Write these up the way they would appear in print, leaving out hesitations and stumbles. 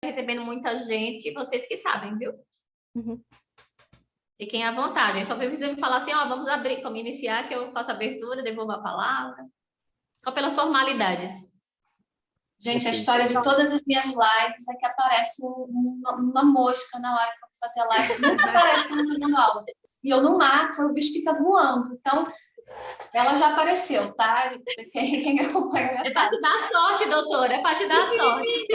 recebendo muita gente, vocês que sabem, viu? Uhum. Fiquem à vontade. Eu só preciso me falar assim, ó, vamos abrir, como iniciar, que eu faço a abertura, devolvo a palavra. Só pelas formalidades. Gente, a história de todas as minhas lives é que aparece uma mosca na hora que eu vou fazer a live. Nunca aparece quando eu estou dando aula. E eu não mato, o bicho fica voando. Então, ela já apareceu, tá? Quem acompanha É para te dar sorte, doutora. É para te dar sorte.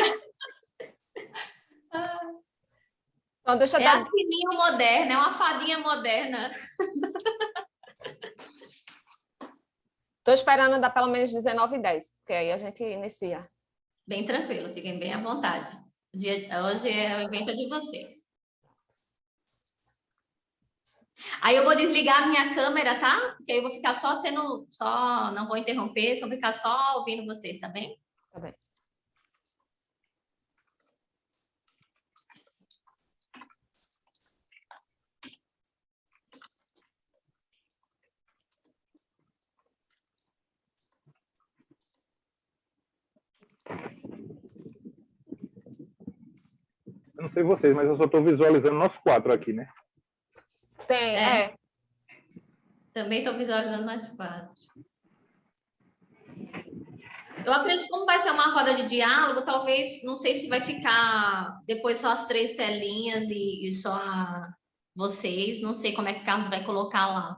Então, deixa eu É dar... a sininho moderna, é uma fadinha moderna. Estou esperando dar pelo menos 19h10, porque aí a gente inicia. Bem tranquilo, fiquem bem à vontade. Hoje é o evento de vocês. Aí eu vou desligar a minha câmera, tá? Porque aí eu vou ficar não vou interromper, só ficar só ouvindo vocês, tá bem? Tá bem. Eu não sei vocês, mas eu só estou visualizando nós 4 aqui, né? Tem. Também estou visualizando nós 4. Eu acredito que como vai ser uma roda de diálogo, talvez, não sei se vai ficar depois só as 3 telinhas e só vocês, não sei como é que o Carlos vai colocar lá.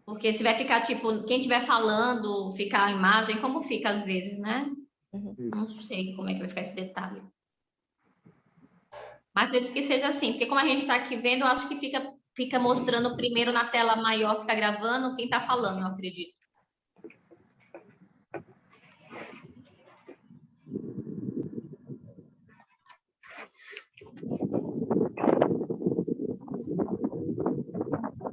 Porque se vai ficar, tipo, quem estiver falando, ficar a imagem, como fica às vezes, né? Uhum. Não sei como é que vai ficar esse detalhe. Mas acredito que seja assim, porque como a gente está aqui vendo, eu acho que fica mostrando primeiro na tela maior que está gravando quem está falando, eu acredito.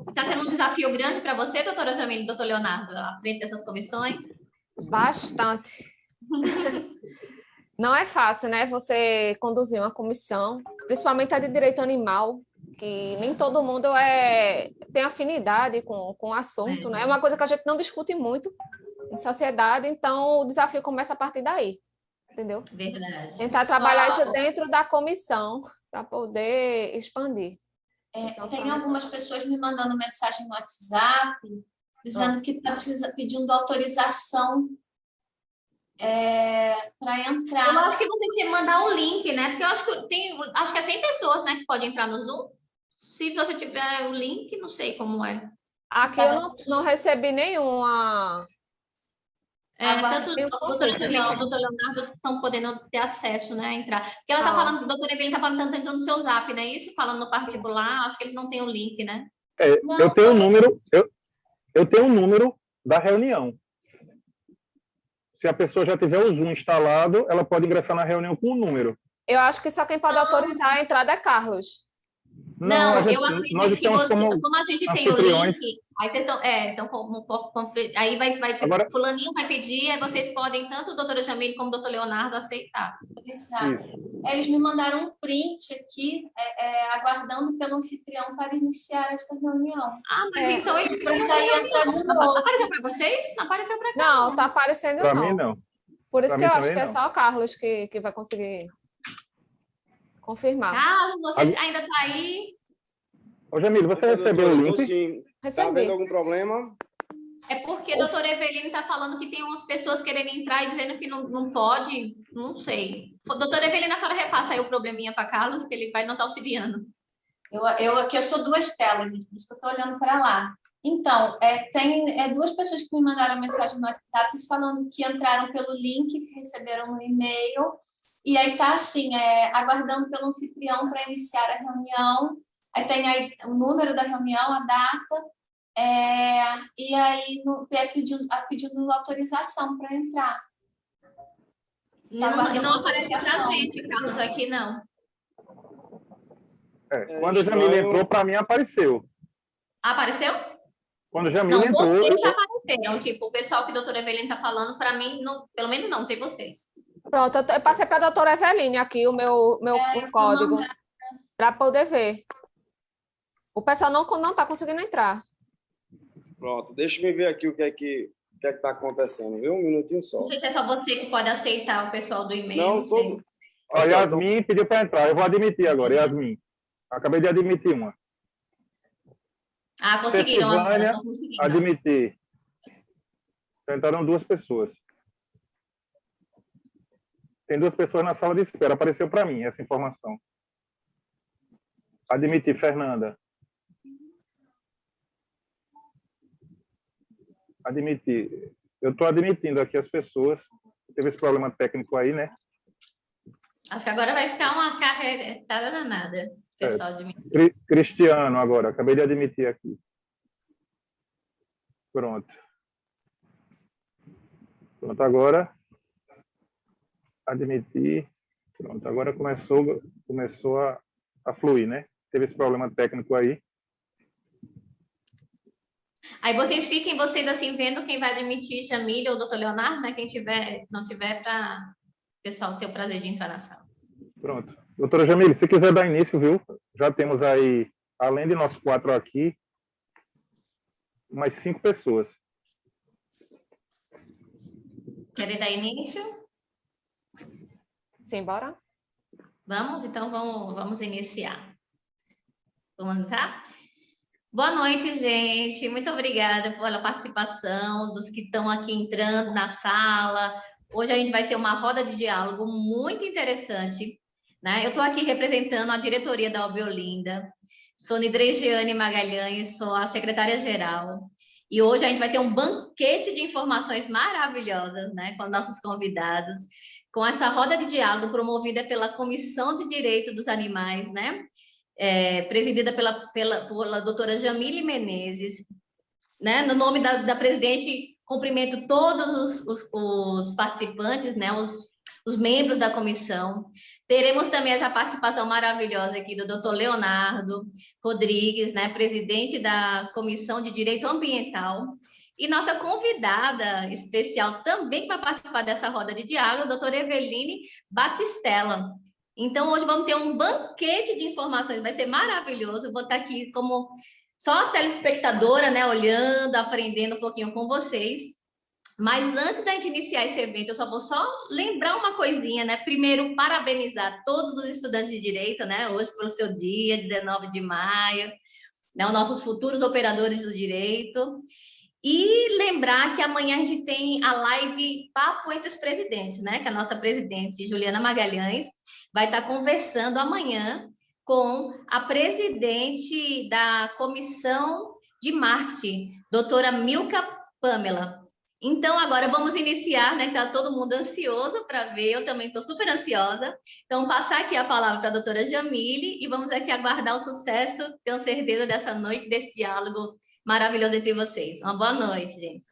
Está sendo um desafio grande para você, doutora Jamile e doutor Leonardo, à frente dessas comissões? Bastante. Não é fácil, né? Você conduzir uma comissão, principalmente a de direito animal, que nem todo mundo tem afinidade com o assunto, né? É uma coisa que a gente não discute muito em sociedade, então o desafio começa a partir daí, entendeu? Verdade. Tentar trabalhar isso dentro da comissão para poder expandir. Tem algumas pessoas me mandando mensagem no WhatsApp dizendo que está pedindo autorização para entrar. Eu acho que você tem que mandar um link, né? Porque eu acho que é 100 pessoas, né, que podem entrar no Zoom. Se você tiver o link, não sei como é. Aqui eu não recebi nenhuma. Tanto o doutor Jamile quanto o doutor Leonardo estão podendo ter acesso, né, a entrar. Porque ela está falando, o doutor Evelyn está falando que entrou no seu Zap, né? Isso, falando no particular, acho que eles não têm o link, né? Eu tenho um número, eu tenho um número da reunião. Se a pessoa já tiver o Zoom instalado, ela pode ingressar na reunião com o número. Eu acho que só quem pode autorizar a entrada é Carlos. Não, eu acredito que você, como a gente tem o link, aí vocês estão, aí vai Agora, fulaninho vai pedir, aí vocês podem, tanto o doutor Jamile como o doutor Leonardo, aceitar. Exato. Eles me mandaram um print aqui, aguardando pelo anfitrião para iniciar esta reunião. Mas então ele para sair e entrar de novo. Apareceu para vocês? Não apareceu para cá. Não, está aparecendo para mim não. Por isso que eu acho que é só o Carlos que vai conseguir confirmar. Carlos, você ainda está aí? Ô, Jamile, você recebeu o link? Sim. Recebi. Tá havendo algum problema? É porque a doutora Eveline está falando que tem umas pessoas querendo entrar e dizendo que não pode, não sei. Doutora Eveline, a senhora repassa aí o probleminha para Carlos, que ele vai nos auxiliando. Aqui eu sou 2 telas, gente, por isso que eu estou olhando para lá. Então, tem 2 pessoas que me mandaram mensagem no WhatsApp falando que entraram pelo link que receberam no e-mail, e aí está assim, aguardando pelo anfitrião para iniciar a reunião. Aí tem aí o número da reunião, a data, e aí pedindo autorização para entrar. Não aparece para a gente, Carlos, aqui não. Quando o Jamile entrou, para mim apareceu. Apareceu? Quando o Jamile entrou... Não, vocês apareceram. Tipo, o pessoal que a doutora Eveline está falando, para mim, não, pelo menos não sei vocês. Pronto, eu passei para a doutora Eveline aqui o meu código, para poder ver. O pessoal não está conseguindo entrar. Pronto, deixa eu ver aqui o que é que está acontecendo, viu? Um minutinho só. Não sei se é só você que pode aceitar o pessoal do e-mail. Não, Ó, Yasmin pediu para entrar. Eu vou admitir agora, Yasmin. Acabei de admitir uma. Ah, conseguiram agora, Stefânia, estão conseguindo. admitir. Entraram 2 pessoas. Tem 2 pessoas na sala de espera. Apareceu para mim essa informação. Admitir, Fernanda. Admitir. Eu estou admitindo aqui as pessoas. Teve esse problema técnico aí, né? Acho que agora vai ficar uma carretada danada, pessoal de mim. Cristiano, agora. Acabei de admitir aqui. Pronto. Pronto, agora. Admitir. Pronto, agora começou a fluir, né? Teve esse problema técnico aí. Aí vocês assim, vendo quem vai admitir, Jamília ou doutor Leonardo, né? Quem não tiver, para o pessoal ter o prazer de entrar na sala. Pronto. Doutora Jamília, se quiser dar início, viu? Já temos aí, além de nós 4 aqui, mais 5 pessoas. Querem dar início? Sim, bora? Vamos? Então, vamos iniciar. Vamos entrar? Boa noite, gente. Muito obrigada pela participação dos que estão aqui entrando na sala. Hoje a gente vai ter uma roda de diálogo muito interessante, né? Eu estou aqui representando a diretoria da UB Olinda. Sou Nidregiane Magalhães, sou a secretária-geral. E hoje a gente vai ter um banquete de informações maravilhosas, né? Com nossos convidados, com essa roda de diálogo promovida pela Comissão de Direito dos Animais, né? Presidida pela doutora Jamile Menezes, né? No nome da presidente, cumprimento todos os participantes, né? Os membros da comissão. Teremos também essa participação maravilhosa aqui do doutor Leonardo Rodrigues, né? Presidente da Comissão de Direito Ambiental. E nossa convidada especial também que vai participar dessa roda de diálogo, a doutora Eveline Batistella. Então, hoje vamos ter um banquete de informações, vai ser maravilhoso. Eu vou estar aqui como só telespectadora, né, olhando, aprendendo um pouquinho com vocês. Mas antes da gente iniciar esse evento, eu vou lembrar uma coisinha, né? Primeiro, parabenizar todos os estudantes de Direito, né, hoje pelo seu dia, 19 de maio, né, os nossos futuros operadores do Direito. E lembrar que amanhã a gente tem a live Papo entre os Presidentes, né? Que a nossa presidente, Juliana Magalhães, vai estar conversando amanhã com a presidente da Comissão de Marketing, doutora Milka Pamela. Então, agora vamos iniciar, né? Está todo mundo ansioso para ver, eu também estou super ansiosa. Então, passar aqui a palavra para a doutora Jamile e vamos aqui aguardar o sucesso, tenho certeza, dessa noite, desse diálogo maravilhoso entre vocês. Uma boa noite, gente.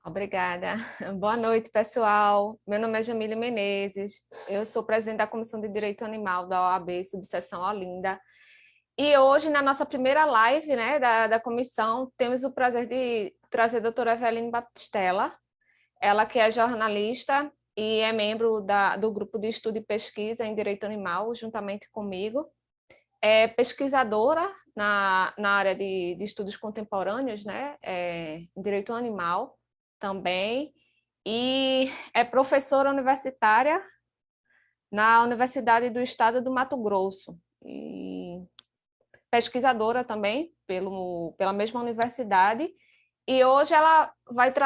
Obrigada. Boa noite, pessoal. Meu nome é Jamile Menezes. Eu sou presidente da Comissão de Direito Animal da OAB, subseção Olinda. E hoje, na nossa primeira live, né, da comissão, temos o prazer de trazer a doutora Eveline Batistella, ela que é jornalista e é membro do grupo de estudo e pesquisa em Direito Animal, juntamente comigo. É pesquisadora na área de estudos contemporâneos, né? Em Direito Animal também, e é professora universitária na Universidade do Estado do Mato Grosso, e pesquisadora também pela mesma universidade, e hoje ela vai ter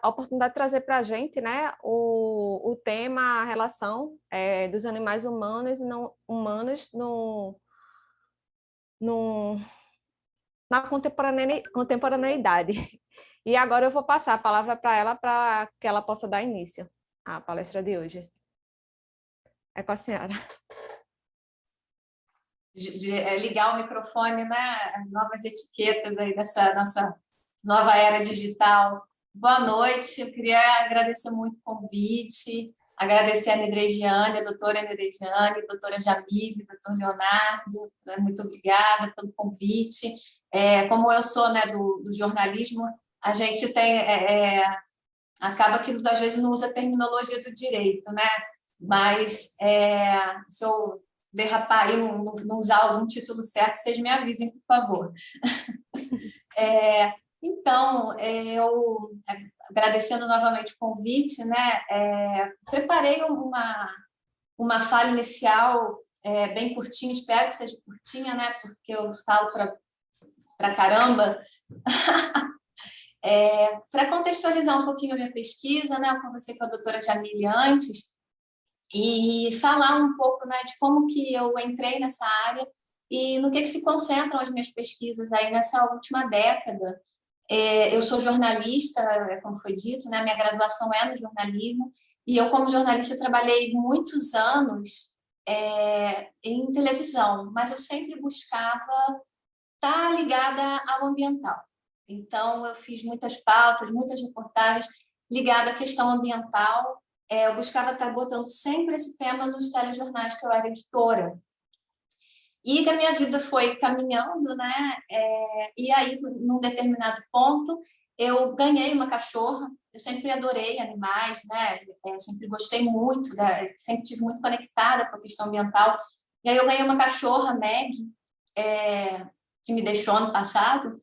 a oportunidade de trazer para a gente, né, o tema, a relação dos animais humanos e não humanos na contemporaneidade. E agora eu vou passar a palavra para ela para que ela possa dar início à palestra de hoje. É com a senhora. Ligar o microfone, né? As novas etiquetas aí dessa nossa nova era digital. Boa noite, eu queria agradecer muito o convite, agradecer a Nidregiane, a doutora Nidregiane, a doutora Jamile, a doutor Leonardo, muito obrigada pelo convite. Como eu sou, né, do jornalismo, a gente tem, acaba que às vezes não usa a terminologia do direito, né? Mas se eu derrapar aí, não usar algum título certo, vocês me avisem, por favor. Então, eu, agradecendo novamente o convite, né, preparei uma fala inicial bem curtinha, espero que seja curtinha, né? Porque eu falo para caramba. Para contextualizar um pouquinho a minha pesquisa, né? Eu conversei com a doutora Jamile antes e falar um pouco, né, de como que eu entrei nessa área e no que se concentram as minhas pesquisas aí nessa última década. Eu sou jornalista, como foi dito, né? Minha graduação é no jornalismo e eu, como jornalista, trabalhei muitos anos em televisão, mas eu sempre buscava estar ligada ao ambiental. Então, eu fiz muitas pautas, muitas reportagens ligadas à questão ambiental. Eu buscava estar botando sempre esse tema nos telejornais que eu era editora. E que a minha vida foi caminhando, né? E aí, num determinado ponto, eu ganhei uma cachorra. Eu sempre adorei animais, né? Sempre gostei muito, sempre tive muito conectada com a questão ambiental. E aí eu ganhei uma cachorra, Meg, que me deixou ano passado.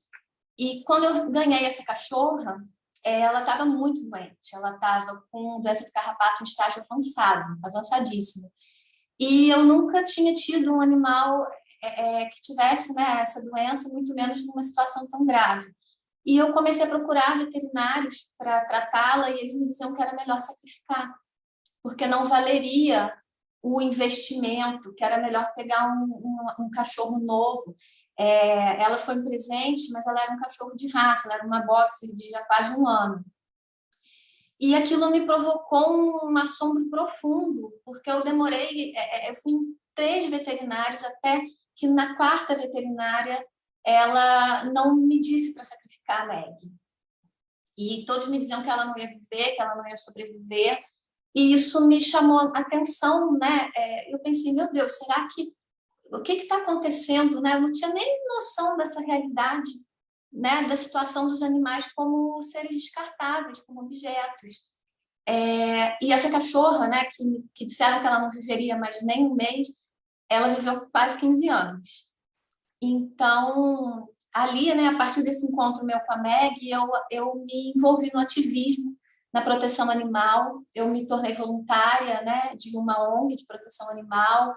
E quando eu ganhei essa cachorra, ela estava muito doente. Ela estava com doença de carrapato em estágio avançado, avançadíssimo. E eu nunca tinha tido um animal que tivesse, né, essa doença, muito menos numa situação tão grave. E eu comecei a procurar veterinários para tratá-la e eles me diziam que era melhor sacrificar, porque não valeria o investimento, que era melhor pegar um cachorro novo. Ela foi um presente, mas ela era um cachorro de raça, ela era uma boxer de já quase 1 ano. E aquilo me provocou um assombro profundo, porque eu demorei, eu fui em 3 veterinários, até que na 4ª veterinária ela não me disse para sacrificar a Meg. E todos me diziam que ela não ia viver, que ela não ia sobreviver, e isso me chamou a atenção, né? Eu pensei, meu Deus, será que o que está acontecendo, né? Eu não tinha nem noção dessa realidade, né? Da situação dos animais como seres descartáveis, como objetos. E essa cachorra, né? Que disseram que ela não viveria mais nem 1 mês, ela viveu quase 15 anos. Então, ali, né? A partir desse encontro meu com a Meg, eu me envolvi no ativismo, na proteção animal. Eu me tornei voluntária, né? De uma ONG de proteção animal.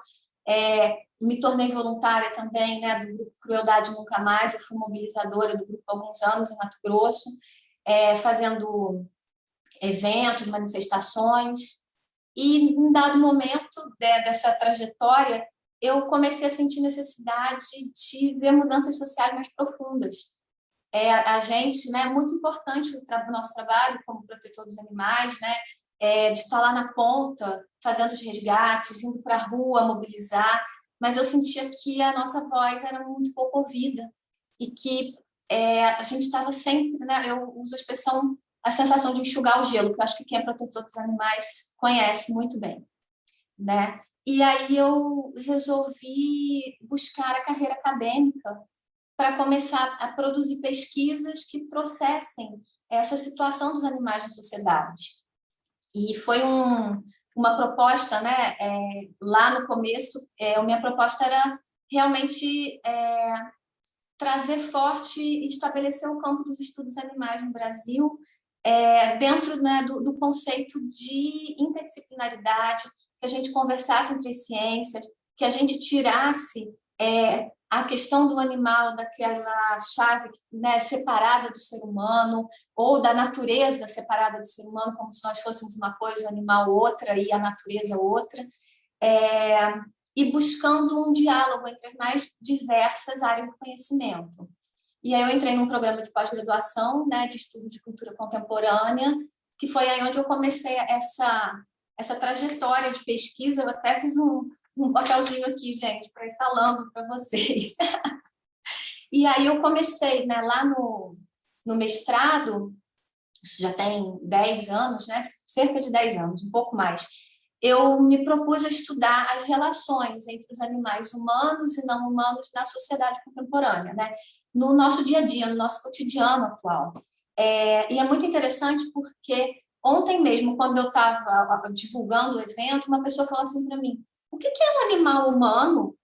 Me tornei voluntária também, né, do grupo Crueldade Nunca Mais. Eu fui mobilizadora do grupo há alguns anos em Mato Grosso, fazendo eventos, manifestações. E, em dado momento dessa trajetória, eu comecei a sentir necessidade de ver mudanças sociais mais profundas. A gente, né, muito importante o nosso trabalho como protetor dos animais, né, de estar lá na ponta, fazendo os resgates, indo para a rua, mobilizar, mas eu sentia que a nossa voz era muito pouco ouvida e que a gente estava sempre, né, eu uso a expressão, a sensação de enxugar o gelo, que eu acho que quem é protetor dos animais conhece muito bem, né? E aí eu resolvi buscar a carreira acadêmica para começar a produzir pesquisas que trouxessem essa situação dos animais na sociedade. E foi uma proposta, né? Lá no começo, a minha proposta era realmente trazer forte e estabelecer o campo dos estudos animais no Brasil, dentro, né, do conceito de interdisciplinaridade, que a gente conversasse entre as ciências, que a gente tirasse a questão do animal daquela chave, né, separada do ser humano, ou da natureza separada do ser humano, como se nós fôssemos uma coisa, o animal outra e a natureza outra, e buscando um diálogo entre as mais diversas áreas do conhecimento. E aí eu entrei num programa de pós-graduação, né, de estudo de cultura contemporânea, que foi aí onde eu comecei essa trajetória de pesquisa. Eu até fiz um papelzinho aqui, gente, para ir falando para vocês. E aí eu comecei, né, lá no mestrado, isso já tem 10 anos, né, cerca de 10 anos, um pouco mais. Eu me propus a estudar as relações entre os animais humanos e não humanos na sociedade contemporânea, né, no nosso dia a dia, no nosso cotidiano atual. E é muito interessante porque ontem mesmo, quando eu estava divulgando o evento, uma pessoa falou assim para mim: o que é um animal humano?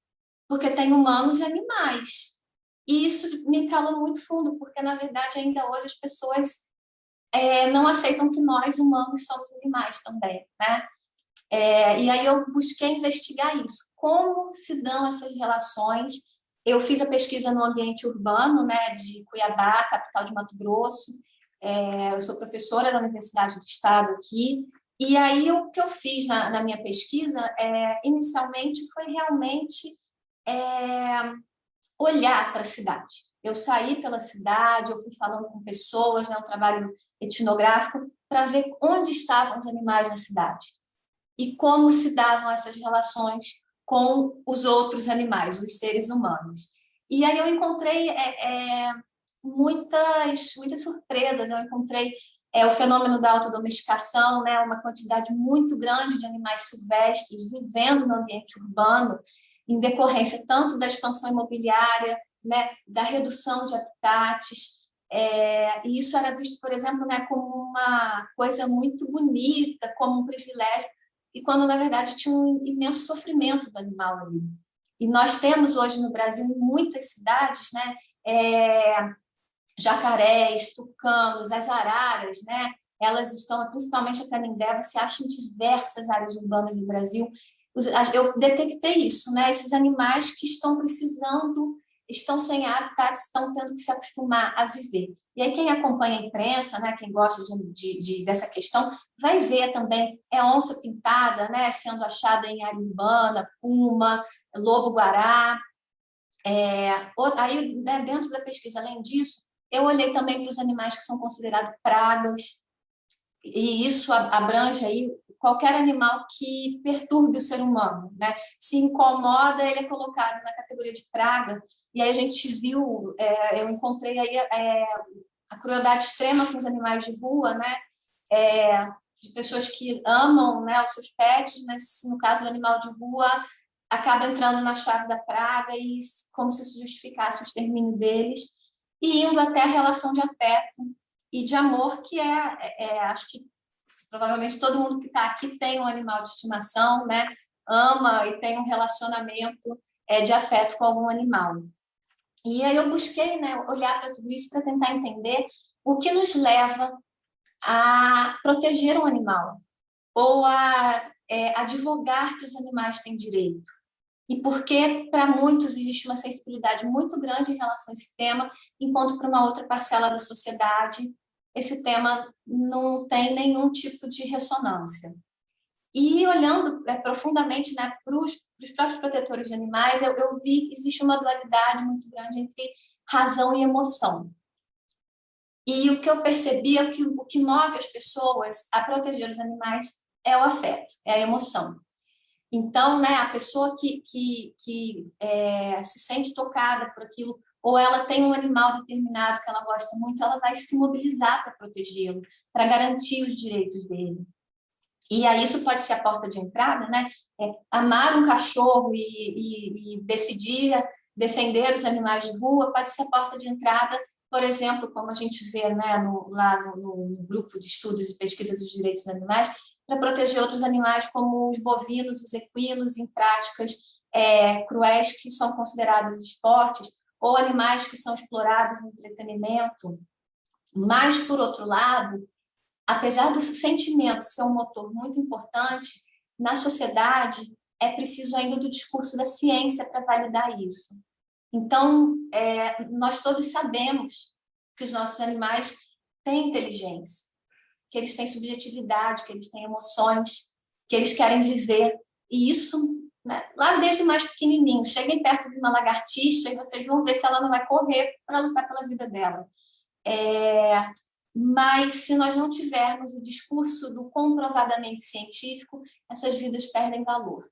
Porque tem humanos e animais. E isso me calou muito fundo, porque, na verdade, ainda hoje as pessoas não aceitam que nós, humanos, somos animais também, né? E aí eu busquei investigar isso, como se dão essas relações. Eu fiz a pesquisa no ambiente urbano, né, de Cuiabá, capital de Mato Grosso. Eu sou professora da Universidade do Estado aqui. E aí o que eu fiz na minha pesquisa, inicialmente, foi realmente olhar para a cidade. Eu saí pela cidade, eu fui falando com pessoas, né, um trabalho etnográfico, para ver onde estavam os animais na cidade e como se davam essas relações com os outros animais, os seres humanos. E aí eu encontrei muitas surpresas. Eu encontrei o fenômeno da autodomesticação, né, uma quantidade muito grande de animais silvestres vivendo no ambiente urbano, em decorrência tanto da expansão imobiliária, né, da redução de habitats. E isso era visto, por exemplo, né, como uma coisa muito bonita, como um privilégio, e quando, na verdade, tinha um imenso sofrimento do animal ali. E nós temos hoje no Brasil, em muitas cidades, né, jacarés, tucanos, as araras, né, elas estão, principalmente a Canindé, você acha em diversas áreas urbanas do Brasil. Eu detectei isso, né, esses animais que estão precisando, estão sem habitat, estão tendo que se acostumar a viver. E aí quem acompanha a imprensa, né, quem gosta dessa questão, vai ver também onça pintada, né, sendo achada em área urbana, puma, lobo-guará. Aí, né, dentro da pesquisa, além disso, eu olhei também para os animais que são considerados pragas, e isso abrange aí qualquer animal que perturbe o ser humano, né? Se incomoda, ele é colocado na categoria de praga. E aí a gente viu, eu encontrei aí a crueldade extrema com os animais de rua, né? De pessoas que amam, né, os seus pets, mas no caso do animal de rua acaba entrando na chave da praga e como se isso justificasse o extermínio deles, e indo até a relação de afeto e de amor, que acho que provavelmente todo mundo que está aqui tem um animal de estimação, né? Ama e tem um relacionamento de afeto com algum animal. E aí eu busquei, né, olhar para tudo isso para tentar entender o que nos leva a proteger um animal ou a advogar que os animais têm direito. E porque, para muitos, existe uma sensibilidade muito grande em relação a esse tema, enquanto para uma outra parcela da sociedade, esse tema não tem nenhum tipo de ressonância. E olhando profundamente, né, para os próprios protetores de animais, eu vi que existe uma dualidade muito grande entre razão e emoção. E o que eu percebi é que o que move as pessoas a proteger os animais é o afeto, é a emoção. Então, né, a pessoa que se sente tocada por aquilo, ou ela tem um animal determinado que ela gosta muito, ela vai se mobilizar para protegê-lo, para garantir os direitos dele. E aí isso pode ser a porta de entrada, né? Amar um cachorro e decidir defender os animais de rua pode ser a porta de entrada, por exemplo, como a gente vê, né, lá no grupo de estudos e pesquisa dos direitos dos animais, para proteger outros animais como os bovinos, os equinos, em práticas cruéis que são consideradas esportes, ou animais que são explorados no entretenimento. Mas, por outro lado, apesar do sentimento ser um motor muito importante, na sociedade é preciso ainda do discurso da ciência para validar isso. Então, nós todos sabemos que os nossos animais têm inteligência, que eles têm subjetividade, que eles têm emoções, que eles querem viver. E isso, né, lá desde o mais pequenininho, cheguem perto de uma lagartixa e vocês vão ver se ela não vai correr para lutar pela vida dela. Mas se nós não tivermos o discurso do comprovadamente científico, essas vidas perdem valor.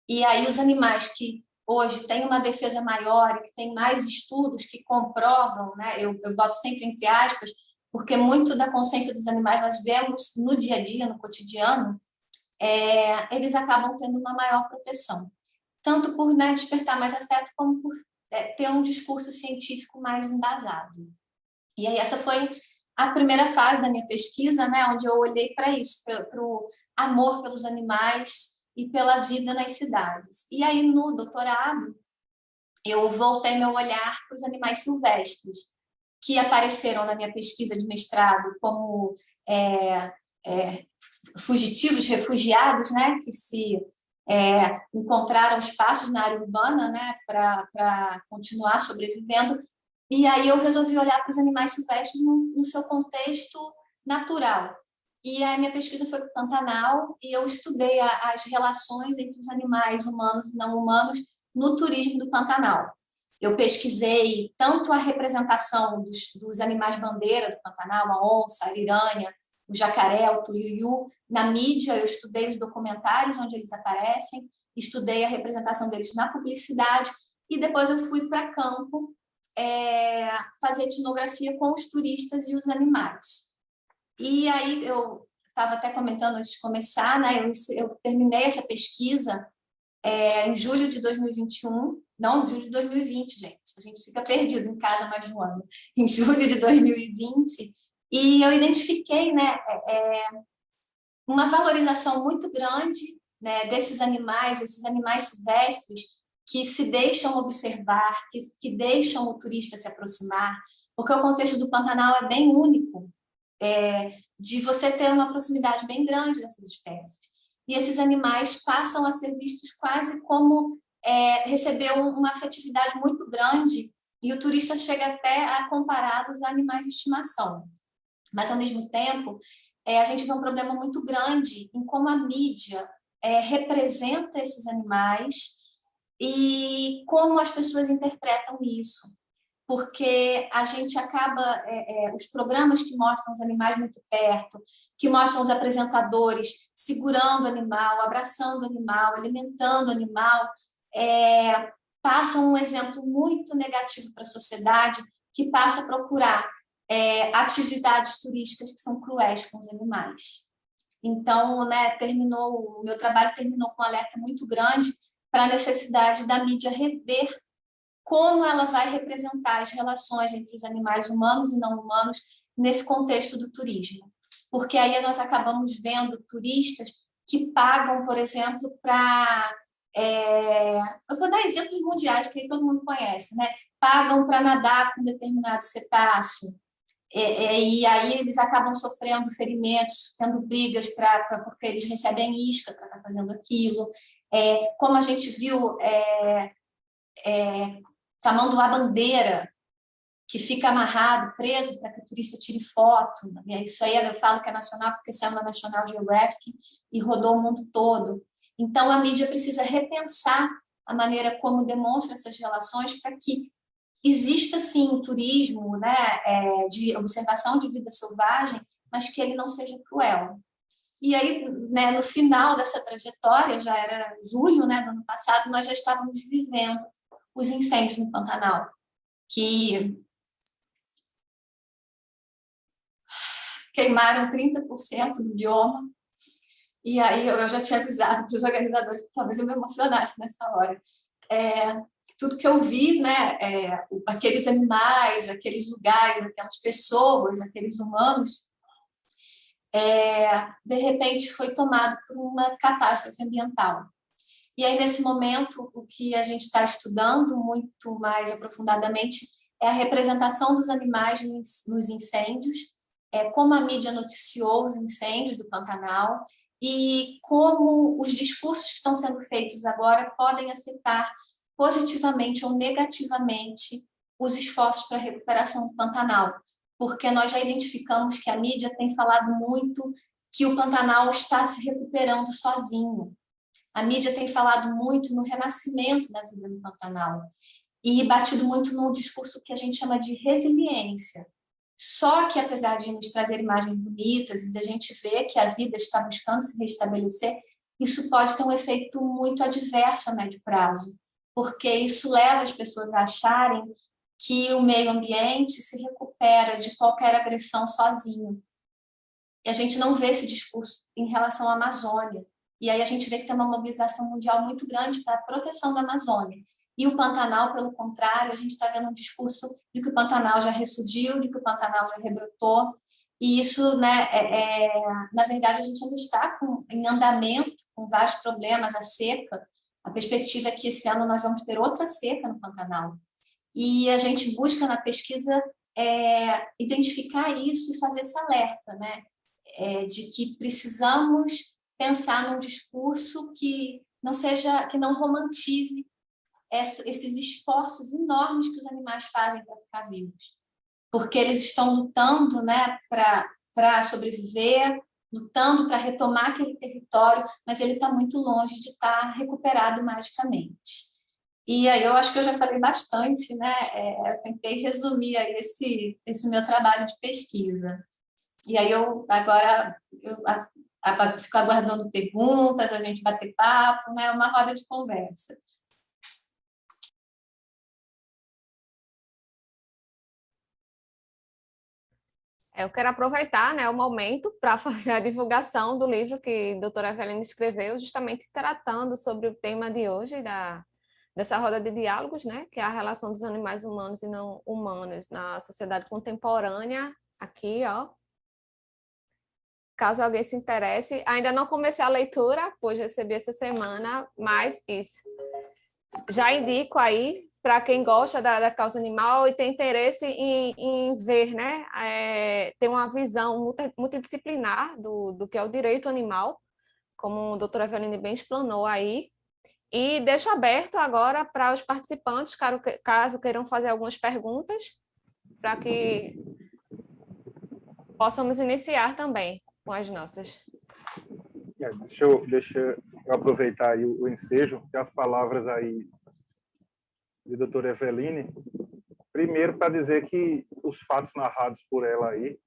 E aí os animais que hoje têm uma defesa maior, que têm mais estudos que comprovam, né, eu boto sempre entre aspas, porque muito da consciência dos animais nós vemos no dia a dia, no cotidiano, eles acabam tendo uma maior proteção. Tanto por, né, despertar mais afeto, como por ter um discurso científico mais embasado. E aí essa foi a primeira fase da minha pesquisa, né, onde eu olhei para isso, para o amor pelos animais e pela vida nas cidades. E aí, no doutorado, eu voltei meu olhar para os animais silvestres, que apareceram na minha pesquisa de mestrado como fugitivos, refugiados, né, que se encontraram espaços na área urbana, né, para continuar sobrevivendo. E aí eu resolvi olhar para os animais silvestres no seu contexto natural. E a minha pesquisa foi para o Pantanal e eu estudei as relações entre os animais humanos e não humanos no turismo do Pantanal. Eu pesquisei tanto a representação dos animais bandeira do Pantanal, a onça, a ariranha, o jacaré, o tuiuiu. Na mídia, eu estudei os documentários onde eles aparecem, estudei a representação deles na publicidade e depois eu fui para campo fazer etnografia com os turistas e os animais. E aí eu estava até comentando antes de começar, né? Eu terminei essa pesquisa em julho de 2021, não, julho de 2020, gente. A gente fica perdido em casa mais de um ano. Em julho de 2020, e eu identifiquei, né, uma valorização muito grande, né, desses animais, esses animais silvestres que se deixam observar, que deixam o turista se aproximar, porque o contexto do Pantanal é bem único, de você ter uma proximidade bem grande dessas espécies. E esses animais passam a ser vistos quase como receber uma afetividade muito grande, e o turista chega até a compará-los a animais de estimação. Mas, ao mesmo tempo, a gente vê um problema muito grande em como a mídia representa esses animais e como as pessoas interpretam isso. Porque a gente acaba, os programas que mostram os animais muito perto, que mostram os apresentadores segurando o animal, abraçando o animal, alimentando o animal, passam um exemplo muito negativo para a sociedade, que passa a procurar atividades turísticas que são cruéis com os animais. Então, né, o meu trabalho terminou com um alerta muito grande para a necessidade da mídia rever como ela vai representar as relações entre os animais humanos e não humanos nesse contexto do turismo. Porque aí nós acabamos vendo turistas que pagam, por exemplo, para... eu vou dar exemplos mundiais, que aí todo mundo conhece, né? Pagam para nadar com determinado cetáceo, e aí eles acabam sofrendo ferimentos, tendo brigas porque eles recebem isca para estar fazendo aquilo. Como a gente viu, tamanduá-bandeira, que fica amarrado, preso, para que o turista tire foto. Isso aí eu falo que é nacional, porque saiu na National Geographic e rodou o mundo todo. Então, a mídia precisa repensar a maneira como demonstra essas relações para que exista, sim, turismo, né, de observação de vida selvagem, mas que ele não seja cruel. E aí, né, no final dessa trajetória, já era julho, né, do ano passado, nós já estávamos vivendo os incêndios no Pantanal, que queimaram 30% do bioma. E aí eu já tinha avisado para os organizadores que talvez eu me emocionasse nessa hora. Tudo que eu vi, né, aqueles animais, aqueles lugares, aquelas pessoas, aqueles humanos, de repente foi tomado por uma catástrofe ambiental. E aí, nesse momento, o que a gente está estudando muito mais aprofundadamente é a representação dos animais nos incêndios, como a mídia noticiou os incêndios do Pantanal e como os discursos que estão sendo feitos agora podem afetar positivamente ou negativamente os esforços para a recuperação do Pantanal, porque nós já identificamos que a mídia tem falado muito que o Pantanal está se recuperando sozinho. A mídia tem falado muito no renascimento da vida no Pantanal e batido muito no discurso que a gente chama de resiliência. Só que, apesar de nos trazer imagens bonitas e de a gente ver que a vida está buscando se restabelecer, isso pode ter um efeito muito adverso a médio prazo, porque isso leva as pessoas a acharem que o meio ambiente se recupera de qualquer agressão sozinho. E a gente não vê esse discurso em relação à Amazônia. E aí a gente vê que tem uma mobilização mundial muito grande para a proteção da Amazônia. E o Pantanal, pelo contrário, a gente está vendo um discurso de que o Pantanal já ressurgiu, de que o Pantanal já rebrotou. E isso, né, na verdade, a gente ainda está em andamento, com vários problemas, a seca. A perspectiva é que esse ano nós vamos ter outra seca no Pantanal. E a gente busca na pesquisa identificar isso e fazer esse alerta, né? de que precisamos pensar num discurso que não romantize esses esforços enormes que os animais fazem para ficar vivos, porque eles estão lutando, né, para sobreviver, lutando para retomar aquele território, mas ele está muito longe de estar recuperado magicamente. E aí eu acho que eu já falei bastante, né? Eu tentei resumir aí esse meu trabalho de pesquisa. E aí agora fico aguardando perguntas, a gente bater papo, né? Uma roda de conversa. Eu quero aproveitar, né, o momento para fazer a divulgação do livro que a doutora Eveline escreveu, justamente tratando sobre o tema de hoje, dessa roda de diálogos, né, que é a relação dos animais humanos e não humanos na sociedade contemporânea, aqui, ó. Caso alguém se interesse, ainda não comecei a leitura, pois recebi essa semana, mas isso. Já indico aí, para quem gosta da causa animal e tem interesse em ver, né, ter uma visão multidisciplinar do que é o direito animal, como a doutora Eveline bem explanou aí. E deixo aberto agora para os participantes, caso queiram fazer algumas perguntas, para que possamos iniciar também com as nossas. Deixa eu aproveitar aí o ensejo, que as palavras aí de doutora Eveline, primeiro para dizer que os fatos narrados por ela aí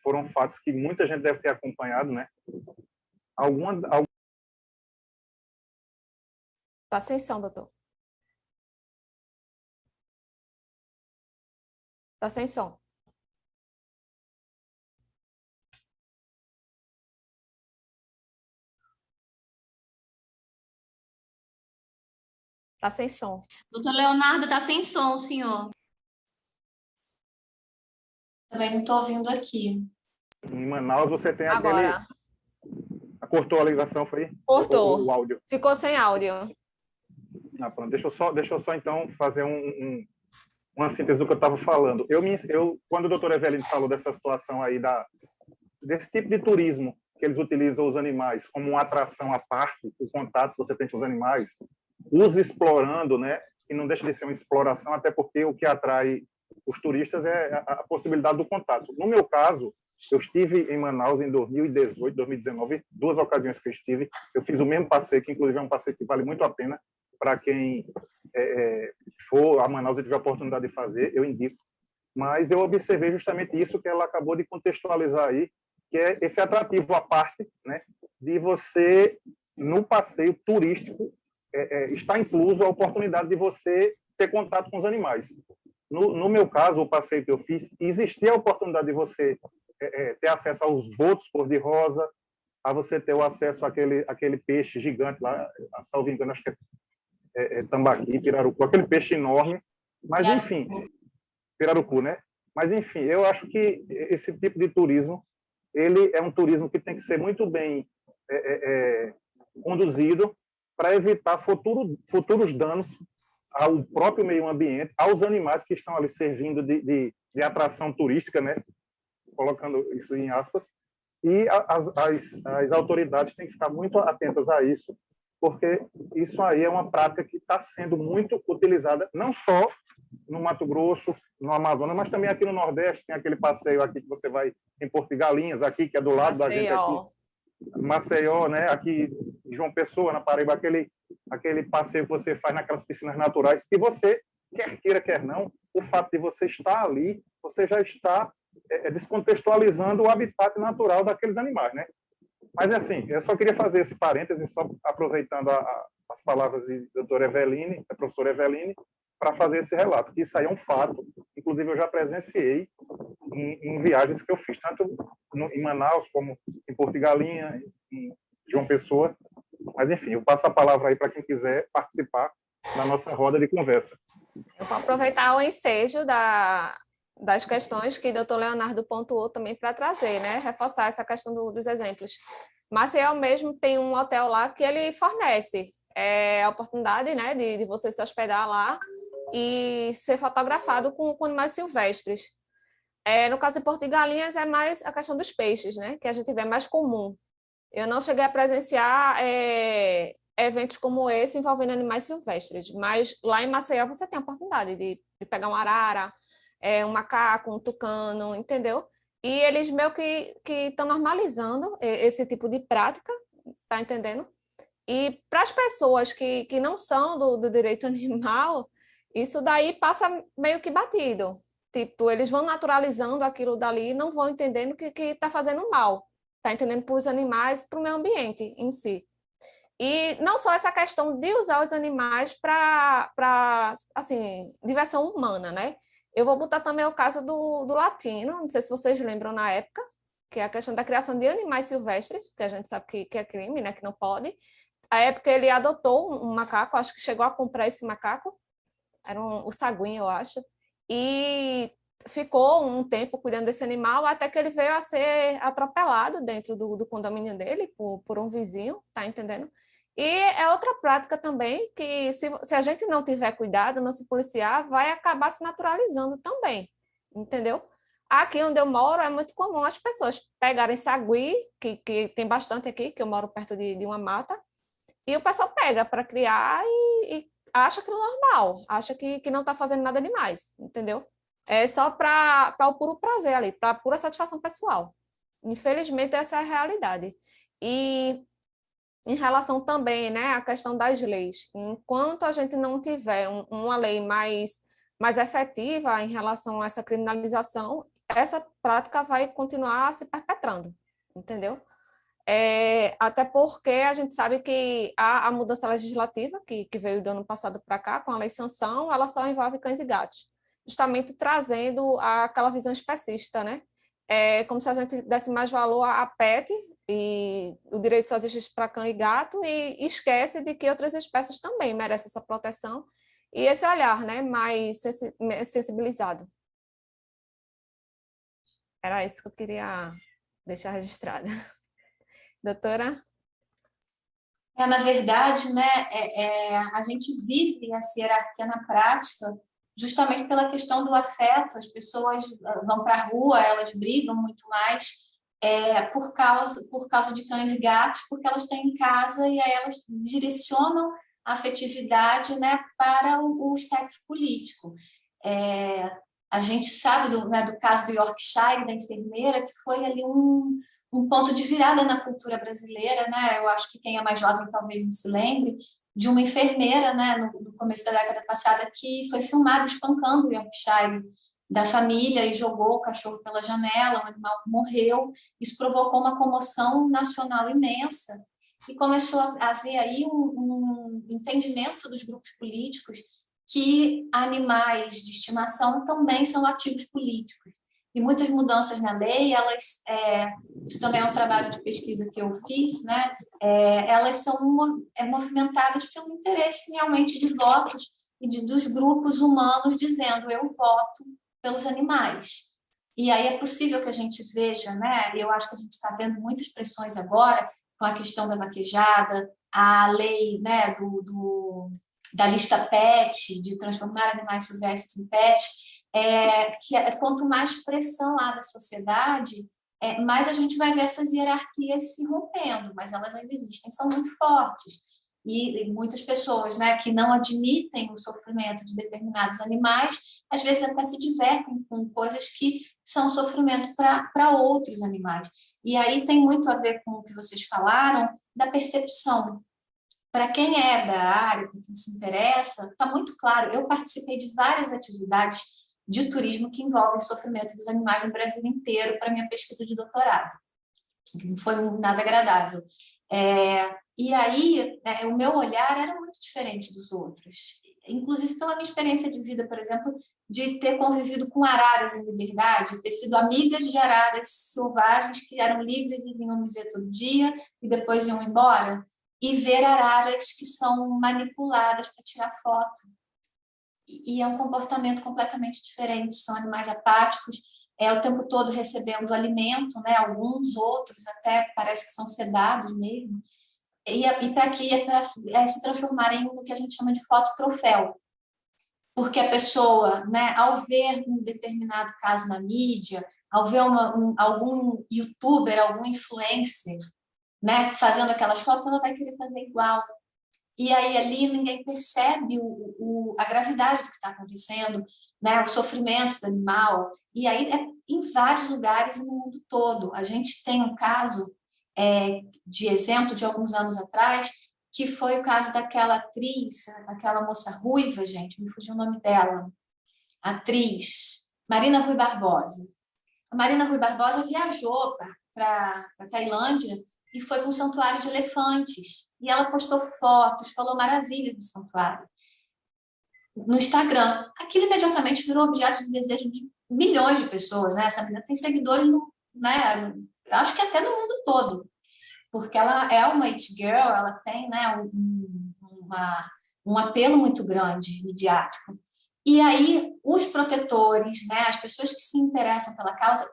foram fatos que muita gente deve ter acompanhado, né? Tá sem som, doutor. Tá sem som. Tá sem som. Doutor Leonardo, tá sem som, senhor. Também não estou ouvindo aqui. Em Manaus você tem agora. Cortou a ligação, foi? Cortou. O áudio. Ficou sem áudio. Pronto. Deixa eu só então fazer uma síntese do que eu estava falando. Quando o doutor Eveline falou dessa situação aí desse tipo de turismo que eles utilizam os animais como uma atração à parte, o contato que você tem com os animais, os explorando, né? E não deixa de ser uma exploração, até porque o que atrai os turistas é a possibilidade do contato. No meu caso, eu estive em Manaus em 2018, 2019, 2 ocasiões que eu estive. Eu fiz o mesmo passeio, que inclusive é um passeio que vale muito a pena para quem for a Manaus e tiver a oportunidade de fazer, eu indico. Mas eu observei justamente isso que ela acabou de contextualizar aí, que é esse atrativo à parte, né, de você, no passeio turístico, está incluso a oportunidade de você ter contato com os animais. No meu caso, o passeio que eu fiz, existia a oportunidade de você ter acesso aos botos cor-de-rosa, a você ter o acesso àquele peixe gigante lá, salvo engano, acho que é tambaqui, pirarucu, aquele peixe enorme, mas enfim, pirarucu, né? Mas enfim, eu acho que esse tipo de turismo, ele é um turismo que tem que ser muito bem conduzido para evitar futuros danos ao próprio meio ambiente, aos animais que estão ali servindo de atração turística, né? Colocando isso em aspas, e as autoridades têm que ficar muito atentas a isso, porque isso aí é uma prática que está sendo muito utilizada, não só no Mato Grosso, no Amazonas, mas também aqui no Nordeste. Tem aquele passeio aqui que você vai em Porto de Galinhas, aqui, que é do lado da gente aqui. Maceió, né? Aqui em João Pessoa, na Paraíba, aquele passeio que você faz naquelas piscinas naturais, que você, quer queira, quer não, o fato de você estar ali, você já está descontextualizando o habitat natural daqueles animais, né? Mas, assim, eu só queria fazer esse parêntese, só aproveitando as palavras da doutora Eveline, da professora Eveline, para fazer esse relato, que isso aí é um fato. Inclusive, eu já presenciei em viagens que eu fiz, tanto em Manaus, como em Porto de Galinha, em João Pessoa. Mas, enfim, eu passo a palavra aí para quem quiser participar da nossa roda de conversa. Eu vou aproveitar o ensejo das questões que o doutor Leonardo pontuou também para trazer, né? Reforçar essa questão dos exemplos. Maceió mesmo tem um hotel lá que ele fornece a oportunidade, né, de você se hospedar lá e ser fotografado com animais silvestres. No caso de Porto de Galinhas, é mais a questão dos peixes, né? Que a gente vê mais comum. Eu não cheguei a presenciar eventos como esse envolvendo animais silvestres, mas lá em Maceió você tem a oportunidade de pegar um arara, um macaco, um tucano, entendeu? E eles meio que estão normalizando esse tipo de prática, tá entendendo? E para as pessoas que não são do direito animal, isso daí passa meio que batido. Tipo, eles vão naturalizando aquilo dali e não vão entendendo que está fazendo mal. Está entendendo para os animais, para o meio ambiente em si. E não só essa questão de usar os animais para assim, diversão humana, né? Eu vou botar também o caso do latino, não sei se vocês lembram na época, que é a questão da criação de animais silvestres, que a gente sabe que é crime, né? Que não pode. A época ele adotou um macaco, acho que chegou a comprar esse macaco, era o saguinho, eu acho, e ficou um tempo cuidando desse animal até que ele veio a ser atropelado dentro do condomínio dele por um vizinho, tá entendendo? E é outra prática também que, se a gente não tiver cuidado, não se policiar, vai acabar se naturalizando também, entendeu? Aqui onde eu moro é muito comum as pessoas pegarem sagui, que tem bastante aqui, que eu moro perto de uma mata, e o pessoal pega para criar e acha aquilo normal, acha que não está fazendo nada demais, entendeu? É só para o puro prazer ali, para a pura satisfação pessoal. Infelizmente, essa é a realidade. E em relação também, né, à questão das leis, enquanto a gente não tiver uma lei mais efetiva em relação a essa criminalização, essa prática vai continuar se perpetrando, entendeu? Até porque a gente sabe que a mudança legislativa que veio do ano passado para cá, com a lei sanção, ela só envolve cães e gatos, justamente trazendo aquela visão especista, né? É como se a gente desse mais valor a pet e o direito só existe para cão e gato e esquece de que outras espécies também merecem essa proteção e esse olhar, né, mais sensibilizado. Era isso que eu queria deixar registrado. Doutora? Na verdade, né, a gente vive essa hierarquia na prática justamente pela questão do afeto. As pessoas vão para a rua, elas brigam muito mais por causa de cães e gatos, porque elas têm em casa e aí elas direcionam a afetividade, né, para o espectro político. A gente sabe do caso do Yorkshire, da enfermeira, que foi ali um ponto de virada na cultura brasileira, né? Eu acho que quem é mais jovem talvez não se lembre, de uma enfermeira, né, no começo da década passada, que foi filmada espancando o Yorkshire da família e jogou o cachorro pela janela, o animal morreu. Isso provocou uma comoção nacional imensa e começou a haver aí um entendimento dos grupos políticos que animais de estimação também são ativos políticos. E muitas mudanças na lei, isso também é um trabalho de pesquisa que eu fiz, né? Elas são movimentadas pelo interesse realmente de votos e dos grupos humanos dizendo eu voto pelos animais. E aí é possível que a gente veja, né? Eu acho que a gente está vendo muitas pressões agora com a questão da vaquejada, a lei, né, da lista PET, de transformar animais silvestres em PET, quanto mais pressão há da sociedade, mais a gente vai ver essas hierarquias se rompendo, mas elas ainda existem, são muito fortes. E muitas pessoas, né, que não admitem o sofrimento de determinados animais, às vezes até se divertem com coisas que são sofrimento para outros animais. E aí tem muito a ver com o que vocês falaram da percepção. Para quem é da área, para quem se interessa, está muito claro. Eu participei de várias atividades de turismo que envolvem sofrimento dos animais no Brasil inteiro para minha pesquisa de doutorado. Não foi nada agradável. E aí, o meu olhar era muito diferente dos outros. Inclusive pela minha experiência de vida, por exemplo, de ter convivido com araras em liberdade, ter sido amigas de araras selvagens que eram livres e vinham me ver todo dia e depois iam embora. E ver araras que são manipuladas para tirar foto. E é um comportamento completamente diferente, são animais apáticos, o tempo todo recebendo alimento, né? Alguns, outros até parece que são sedados mesmo, e para se transformarem no que a gente chama de foto-troféu. porque a pessoa, né, ao ver um determinado caso na mídia, ao ver algum youtuber, algum influencer, né, fazendo aquelas fotos, ela vai querer fazer igual. E aí ali ninguém percebe a gravidade do que está acontecendo, né, o sofrimento do animal. E aí é em vários lugares no mundo todo. A gente tem um caso de exemplo de alguns anos atrás, que foi o caso daquela atriz, aquela moça ruiva, gente, me fugiu o nome dela, atriz Marina Rui Barbosa. A Marina Rui Barbosa viajou para a Tailândia e foi para um santuário de elefantes. E ela postou fotos, falou maravilhas do santuário no Instagram. Aquilo imediatamente virou objeto de desejo de milhões de pessoas, né? Essa menina tem seguidores, né? Acho que até no mundo todo, porque ela é uma it girl, ela tem, né, um apelo muito grande midiático. E aí os protetores, né, as pessoas que se interessam pela causa,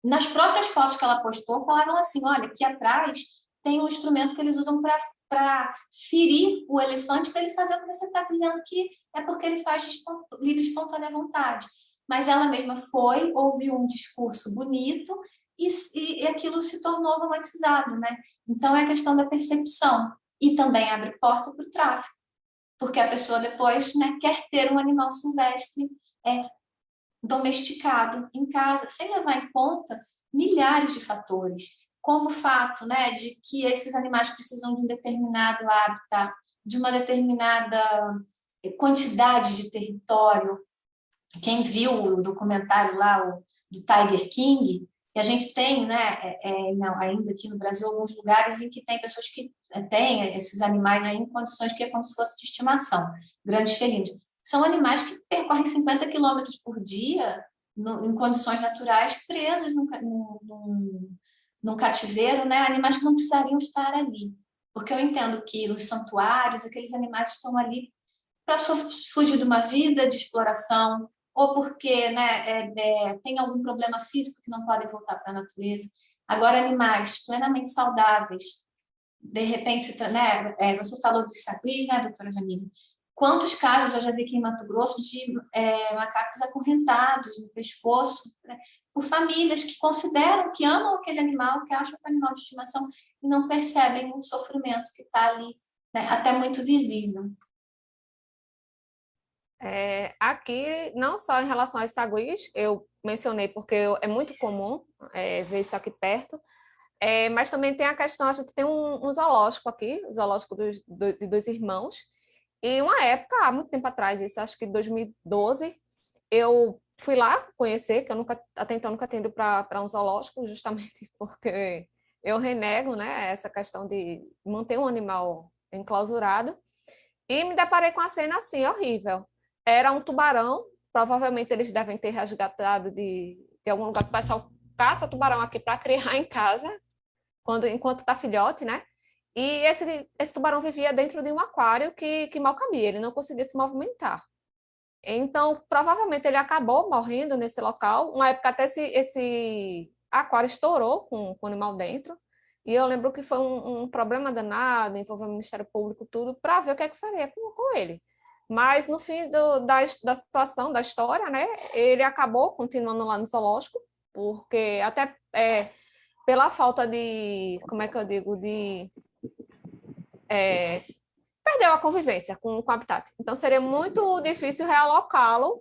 nas próprias fotos que ela postou, falaram assim: olha, aqui atrás tem um instrumento que eles usam para ferir o elefante, para ele fazer o que você está dizendo, que é porque ele faz de livre e espontânea vontade. Mas ela mesma foi, ouviu um discurso bonito e aquilo se tornou romantizado, né? Então é a questão da percepção. E também abre porta para o tráfico, porque a pessoa depois, né, quer ter um animal silvestre domesticado em casa, sem levar em conta milhares de fatores, como o fato, né, de que esses animais precisam de um determinado hábitat, de uma determinada quantidade de território. Quem viu o documentário lá, do Tiger King, que a gente tem, né, ainda aqui no Brasil, alguns lugares em que tem pessoas que têm esses animais aí em condições que é como se fosse de estimação, grandes felinos. São animais que percorrem 50 quilômetros por dia em condições naturais, presos num cativeiro, né? Animais que não precisariam estar ali. Porque eu entendo que nos santuários, aqueles animais estão ali para fugir de uma vida de exploração, ou porque, né, tem algum problema físico que não podem voltar para a natureza. Agora, animais plenamente saudáveis, de repente, né, você falou dos saguis, né, doutora Jamile? Quantos casos eu já vi aqui em Mato Grosso de macacos acorrentados no pescoço, né, por famílias que consideram, que amam aquele animal, que acham que é um animal de estimação e não percebem o sofrimento que está ali, né, até muito visível. Aqui, não só em relação aos saguis, eu mencionei porque é muito comum ver isso aqui perto, mas também tem a questão, a gente tem um zoológico aqui, o zoológico dos irmãos, e uma época, há muito tempo atrás, isso acho que em 2012, eu fui lá conhecer, que eu até então nunca tinha ido para um zoológico, justamente porque eu renego, né, essa questão de manter um animal enclausurado, e me deparei com a cena assim, horrível. Era um tubarão, provavelmente eles devem ter resgatado de algum lugar que o pessoal caça tubarão aqui para criar em casa, enquanto está filhote, né? E esse tubarão vivia dentro de um aquário que mal cabia, ele não conseguia se movimentar. Então, provavelmente ele acabou morrendo nesse local. Uma época até esse aquário estourou com o animal dentro. E eu lembro que foi um problema danado, envolvendo o Ministério Público, tudo, para ver o que é que faria com ele. Mas no fim da situação, da história, né, ele acabou continuando lá no zoológico, porque até pela falta de, como é que eu digo, perdeu a convivência com o habitat. Então seria muito difícil realocá-lo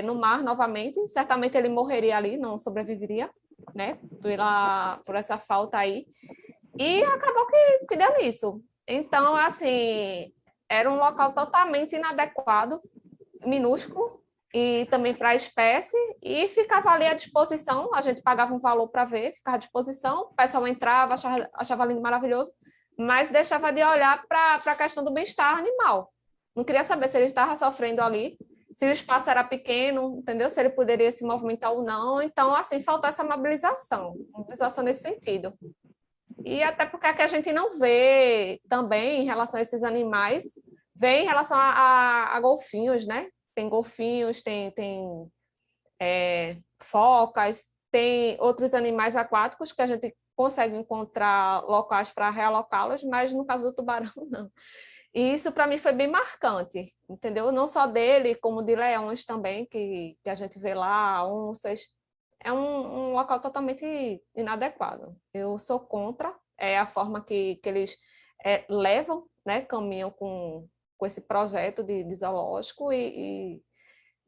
no mar novamente. Certamente ele morreria ali, não sobreviveria, né, por essa falta aí. E acabou que deu nisso. Então, assim, era um local totalmente inadequado, minúsculo, e também para a espécie, e ficava ali à disposição, a gente pagava um valor para ver, ficava à disposição, o pessoal entrava, achava lindo, maravilhoso, mas deixava de olhar para a questão do bem-estar animal. Não queria saber se ele estava sofrendo ali, se o espaço era pequeno, entendeu? Se ele poderia se movimentar ou não. Então, assim, faltou essa mobilização nesse sentido. E até porque aqui a gente não vê também em relação a esses animais, vê em relação a golfinhos, né? Tem golfinhos, tem focas, tem outros animais aquáticos que a gente consegue encontrar locais para realocá-los, mas no caso do tubarão, não. E isso para mim foi bem marcante, entendeu? Não só dele, como de leões também, que a gente vê lá, onças. É um local totalmente inadequado. Eu sou contra a forma que eles levam, né, caminham com esse projeto de zoológico e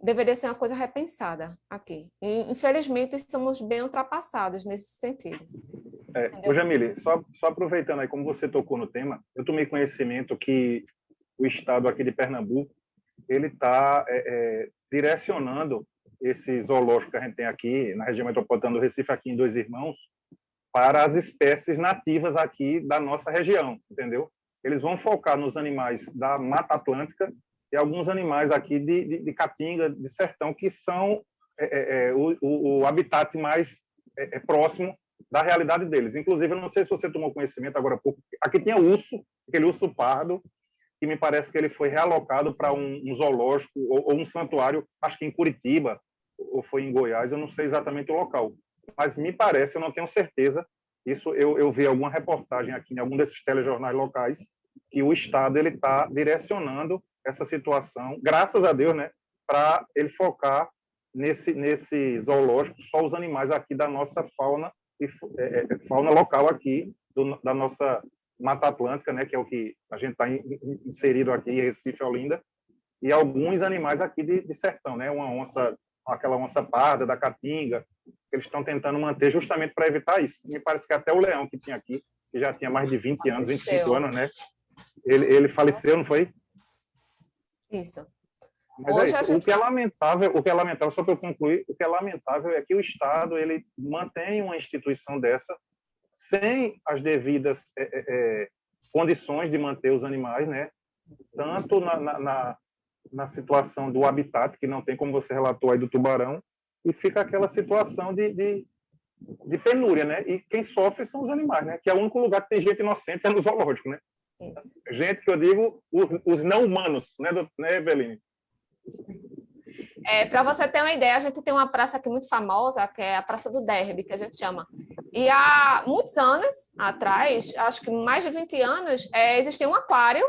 deveria ser uma coisa repensada aqui. E, infelizmente, somos bem ultrapassados nesse sentido. Ô, Jamile, só aproveitando aí, como você tocou no tema, eu tomei conhecimento que o estado aqui de Pernambuco ele está direcionando esse zoológico que a gente tem aqui na região metropolitana do Recife, aqui em Dois Irmãos, para as espécies nativas aqui da nossa região, entendeu? Eles vão focar nos animais da Mata Atlântica e alguns animais aqui de Caatinga, de sertão, que são o habitat mais próximo da realidade deles. Inclusive, eu não sei se você tomou conhecimento agora há pouco, aqui tinha urso, aquele urso pardo, que me parece que ele foi realocado para um zoológico ou um santuário, acho que em Curitiba, ou foi em Goiás, eu não sei exatamente o local. Mas me parece, eu não tenho certeza, isso eu vi alguma reportagem aqui em algum desses telejornais locais, que o Estado ele está direcionando essa situação, graças a Deus, né, para ele focar nesse zoológico só os animais aqui da nossa fauna e fauna local aqui da nossa Mata Atlântica, né, que é o que a gente está inserido aqui em Recife, Olinda, e alguns animais aqui de sertão, né, uma onça, aquela onça parda da Caatinga, eles estão tentando manter justamente para evitar isso. Me parece que até o leão que tinha aqui, que já tinha mais de 20 anos, 25 anos, né, ele faleceu, não foi? Isso. Mas hoje é isso. O que é lamentável, só para eu concluir, o que é lamentável é que o Estado ele mantém uma instituição dessa sem as devidas condições de manter os animais, né? Tanto na situação do habitat, que não tem, como você relatou aí, do tubarão, e fica aquela situação de penúria, né? E quem sofre são os animais, né? Que é o único lugar que tem gente inocente é no zoológico, né? Isso. Gente que eu digo, os não humanos, né, Eveline? Para você ter uma ideia, a gente tem uma praça aqui muito famosa, que é a Praça do Derby, que a gente chama. E há muitos anos atrás, acho que mais de 20 anos, existia um aquário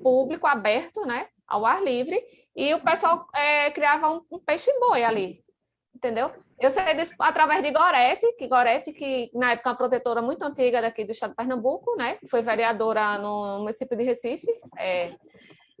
público aberto, né, ao ar livre, e o pessoal criava um peixe-boi ali, entendeu? Eu sei disso através de Gorete, que na época é uma protetora muito antiga daqui do estado de Pernambuco, né, foi vereadora no município de Recife,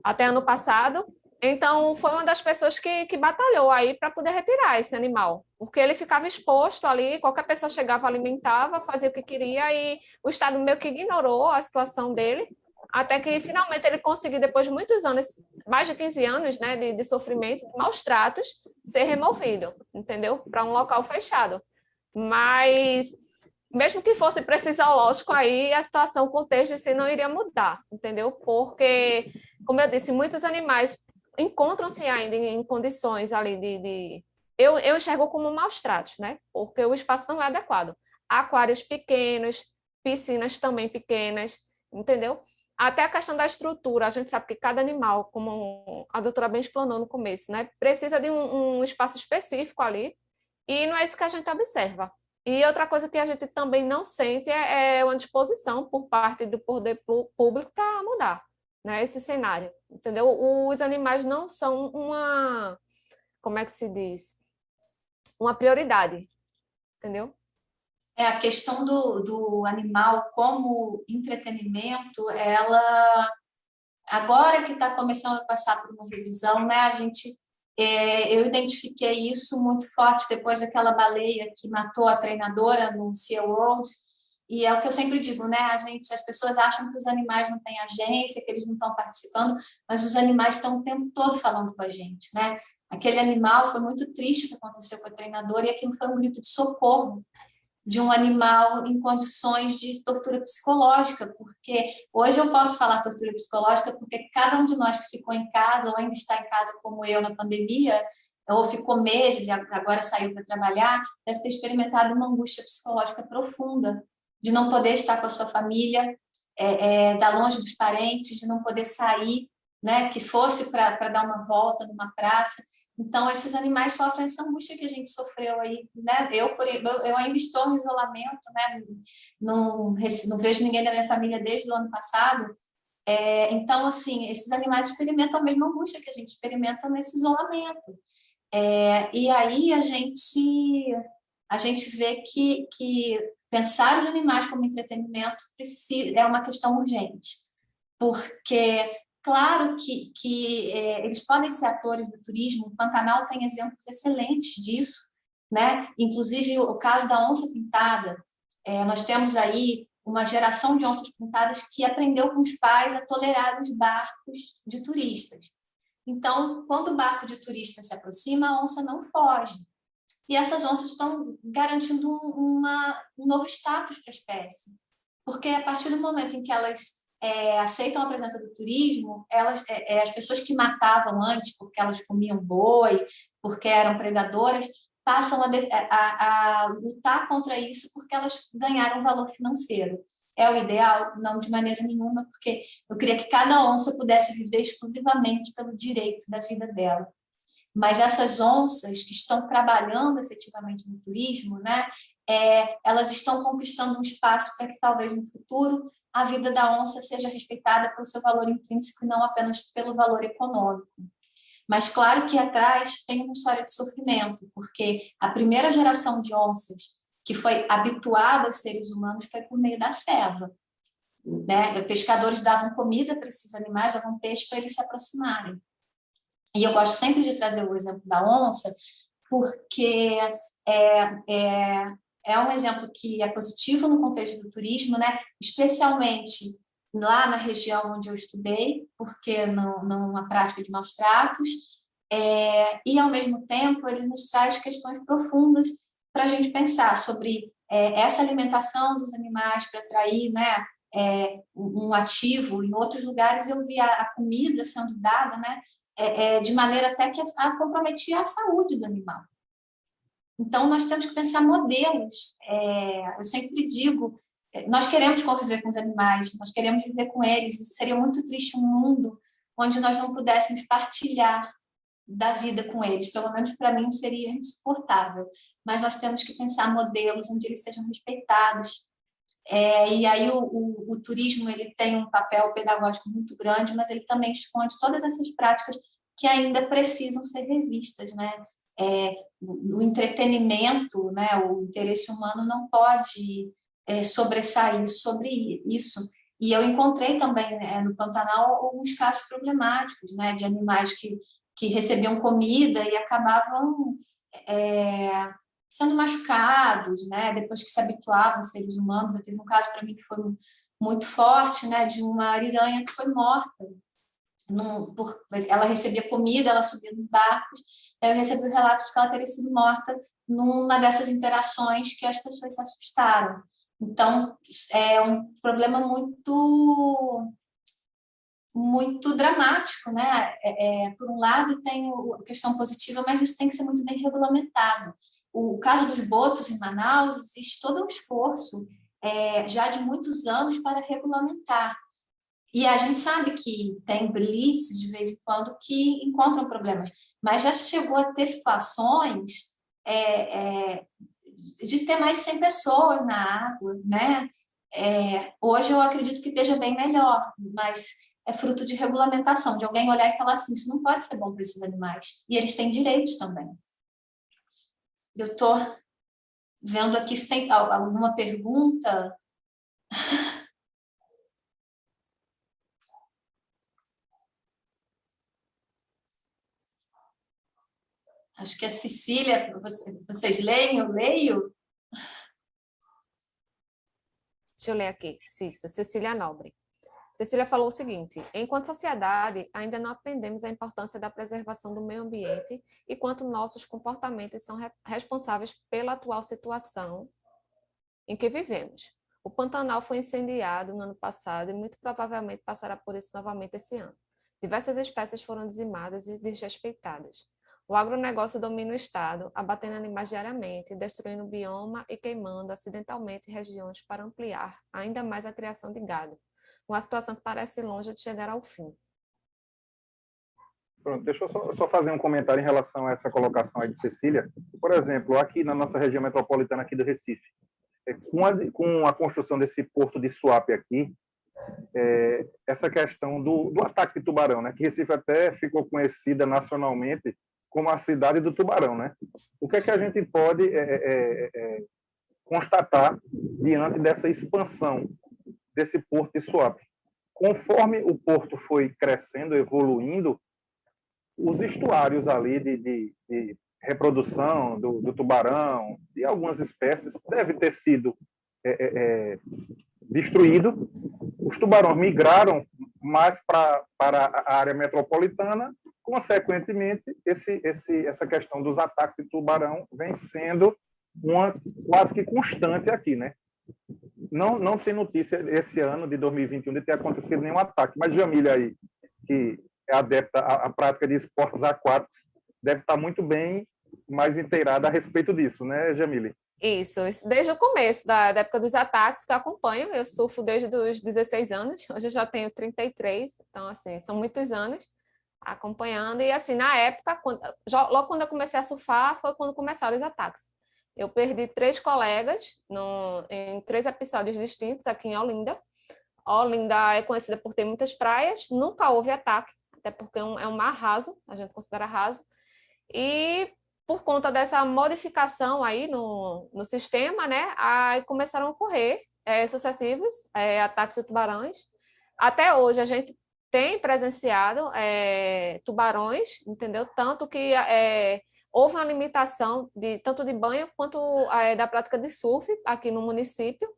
até ano passado. Então, foi uma das pessoas que batalhou aí para poder retirar esse animal, porque ele ficava exposto ali, qualquer pessoa chegava, alimentava, fazia o que queria, e o Estado meio que ignorou a situação dele, até que finalmente ele conseguiu, depois de muitos anos, mais de 15 anos, né, de sofrimento, de maus tratos, ser removido, entendeu? Para um local fechado. Mas, mesmo que fosse para esse zoológico aí, a situação, o contexto em si não iria mudar, entendeu? Porque, como eu disse, muitos animais encontram-se ainda em condições ali eu enxergo como maus tratos, né? Porque o espaço não é adequado. Aquários pequenos, piscinas também pequenas, entendeu? Até a questão da estrutura, a gente sabe que cada animal, como a doutora bem explanou no começo, né? Precisa de um espaço específico ali, e não é isso que a gente observa. E outra coisa que a gente também não sente é uma disposição por parte do poder público para mudar, né, esse cenário, entendeu? Os animais não são como é que se diz? Uma prioridade, entendeu? A questão do animal como entretenimento, ela, agora que está começando a passar por uma revisão, né, eu identifiquei isso muito forte depois daquela baleia que matou a treinadora no SeaWorld. E é o que eu sempre digo, né? As pessoas acham que os animais não têm agência, que eles não estão participando, mas os animais estão o tempo todo falando com a gente, né? Aquele animal, foi muito triste o que aconteceu com a treinadora, e aquilo foi um grito de socorro de um animal em condições de tortura psicológica, porque hoje eu posso falar tortura psicológica porque cada um de nós que ficou em casa ou ainda está em casa como eu na pandemia, ou ficou meses e agora saiu para trabalhar, deve ter experimentado uma angústia psicológica profunda de não poder estar com a sua família, estar longe dos parentes, de não poder sair, né, que fosse para dar uma volta numa praça. Então, esses animais sofrem essa angústia que a gente sofreu aí, né? Eu ainda estou no isolamento, né? Não vejo ninguém da minha família desde o ano passado, Então, assim, esses animais experimentam a mesma angústia que a gente experimenta nesse isolamento. E aí a gente vê que pensar os animais como entretenimento é uma questão urgente, porque claro que eles podem ser atores do turismo. O Pantanal tem exemplos excelentes disso, né? Inclusive o caso da onça pintada. Nós temos aí uma geração de onças pintadas que aprendeu com os pais a tolerar os barcos de turistas. Então, quando o barco de turista se aproxima, a onça não foge. E essas onças estão garantindo um novo status para a espécie. Porque a partir do momento em que elas aceitam a presença do turismo, as pessoas que matavam antes porque elas comiam boi, porque eram predadoras, passam a lutar contra isso porque elas ganharam valor financeiro. É o ideal? Não, de maneira nenhuma, porque eu queria que cada onça pudesse viver exclusivamente pelo direito da vida dela. Mas essas onças que estão trabalhando efetivamente no turismo, né, elas estão conquistando um espaço para que talvez no futuro a vida da onça seja respeitada pelo seu valor intrínseco e não apenas pelo valor econômico. Mas claro que atrás tem uma história de sofrimento, porque a primeira geração de onças que foi habituada aos seres humanos foi por meio da ceva, né? Pescadores davam comida para esses animais, davam peixe para eles se aproximarem. E eu gosto sempre de trazer o exemplo da onça, porque é um exemplo que é positivo no contexto do turismo, né? Especialmente lá na região onde eu estudei, porque numa prática de maus tratos, e, ao mesmo tempo, ele nos traz questões profundas para a gente pensar sobre essa alimentação dos animais para atrair, né, um ativo. Em outros lugares eu vi a comida sendo dada, né, de maneira até que comprometia a saúde do animal. Então, nós temos que pensar modelos. Eu sempre digo, nós queremos conviver com os animais, nós queremos viver com eles. Isso seria muito triste um mundo onde nós não pudéssemos partilhar da vida com eles. Pelo menos para mim seria insuportável. Mas nós temos que pensar modelos onde eles sejam respeitados. E aí o turismo ele tem um papel pedagógico muito grande, mas ele também esconde todas essas práticas que ainda precisam ser revistas, né? O entretenimento, né? O interesse humano não pode sobressair sobre isso. E eu encontrei também, né, no Pantanal alguns casos problemáticos, né, de animais que recebiam comida e acabavam sendo machucados, né, depois que se habituavam aos seres humanos. Eu tive um caso para mim que foi muito forte, né, de uma ariranha que foi morta. Ela recebia comida, ela subia nos barcos. Eu recebi o relato de que ela teria sido morta numa dessas interações que as pessoas se assustaram. Então, é um problema muito dramático, né? Por um lado, tem a questão positiva, mas isso tem que ser muito bem regulamentado. O caso dos botos em Manaus, existe todo um esforço já de muitos anos para regulamentar. E a gente sabe que tem blitz de vez em quando que encontram problemas, mas já chegou a ter situações de ter mais de 100 pessoas na água, né? Hoje eu acredito que esteja bem melhor, mas é fruto de regulamentação, de alguém olhar e falar assim, isso não pode ser bom para esses animais. E eles têm direitos também. Eu estou vendo aqui se tem alguma pergunta. Acho que a Cecília, vocês leem? Eu leio? Deixa eu ler aqui, Cecília Nobre. Cecília falou o seguinte: enquanto sociedade, ainda não aprendemos a importância da preservação do meio ambiente e quanto nossos comportamentos são responsáveis pela atual situação em que vivemos. O Pantanal foi incendiado no ano passado e muito provavelmente passará por isso novamente esse ano. Diversas espécies foram dizimadas e desrespeitadas. O agronegócio domina o estado, abatendo animais diariamente, destruindo o bioma e queimando acidentalmente regiões para ampliar ainda mais a criação de gado. Uma situação que parece longe de chegar ao fim. Pronto, deixa eu só fazer um comentário em relação a essa colocação aí de Cecília. Por exemplo, aqui na nossa região metropolitana aqui do Recife, com a construção desse porto de Suape aqui, essa questão do ataque de tubarão, né? Que Recife até ficou conhecida nacionalmente como a cidade do tubarão, né? O que é que a gente pode constatar diante dessa expansão desse porto de Suape? Conforme o porto foi crescendo, evoluindo, os estuários ali de reprodução do tubarão e algumas espécies deve ter sido destruído. Os tubarões migraram mais para a área metropolitana. Consequentemente, essa questão dos ataques de tubarão vem sendo uma quase que constante aqui, né? Não tem notícia esse ano de 2021 de ter acontecido nenhum ataque, mas Jamília aí, que é adepta à prática de esportes aquáticos, deve estar muito bem mais inteirada a respeito disso, né, Jamile? Isso desde o começo da época dos ataques que eu acompanho. Eu surfo desde os 16 anos, hoje eu já tenho 33, então, assim, são muitos anos acompanhando. E, assim, na época, logo quando eu comecei a surfar, foi quando começaram os ataques. Eu perdi 3 colegas em 3 episódios distintos aqui em Olinda. Olinda é conhecida por ter muitas praias, nunca houve ataque, até porque é um mar raso, a gente considera raso. E por conta dessa modificação aí no sistema, né, aí começaram a ocorrer sucessivos ataques de tubarões. Até hoje a gente tem presenciado tubarões, entendeu? Tanto que houve uma limitação tanto de banho quanto da prática de surf aqui no município.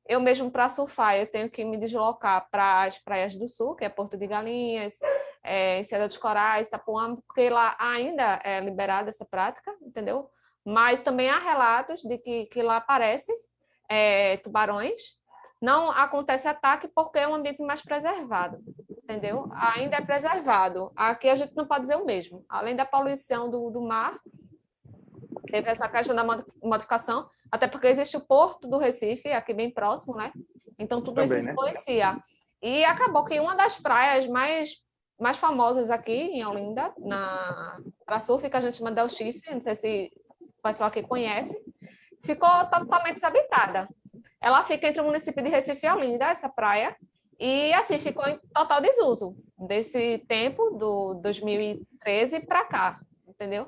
Eu mesmo, para surfar, eu tenho que me deslocar para as praias do sul, que é Porto de Galinhas, Enseada dos Corais, Itapuã, porque lá ainda é liberada essa prática, entendeu? Mas também há relatos de que lá aparecem tubarões. Não acontece ataque porque é um ambiente mais preservado, entendeu? Ainda é preservado. Aqui a gente não pode dizer o mesmo. Além da poluição do mar, teve essa questão da modificação, até porque existe o Porto do Recife, aqui bem próximo, né? Então, tudo também, isso influencia. Né? E acabou que uma das praias mais famosas aqui em Olinda, para surf, que a gente chama Del Chifre, não sei se o pessoal aqui conhece, ficou totalmente desabitada. Ela fica entre o município de Recife e Olinda, essa praia, e assim, ficou em total desuso desse tempo, do 2013 para cá, entendeu?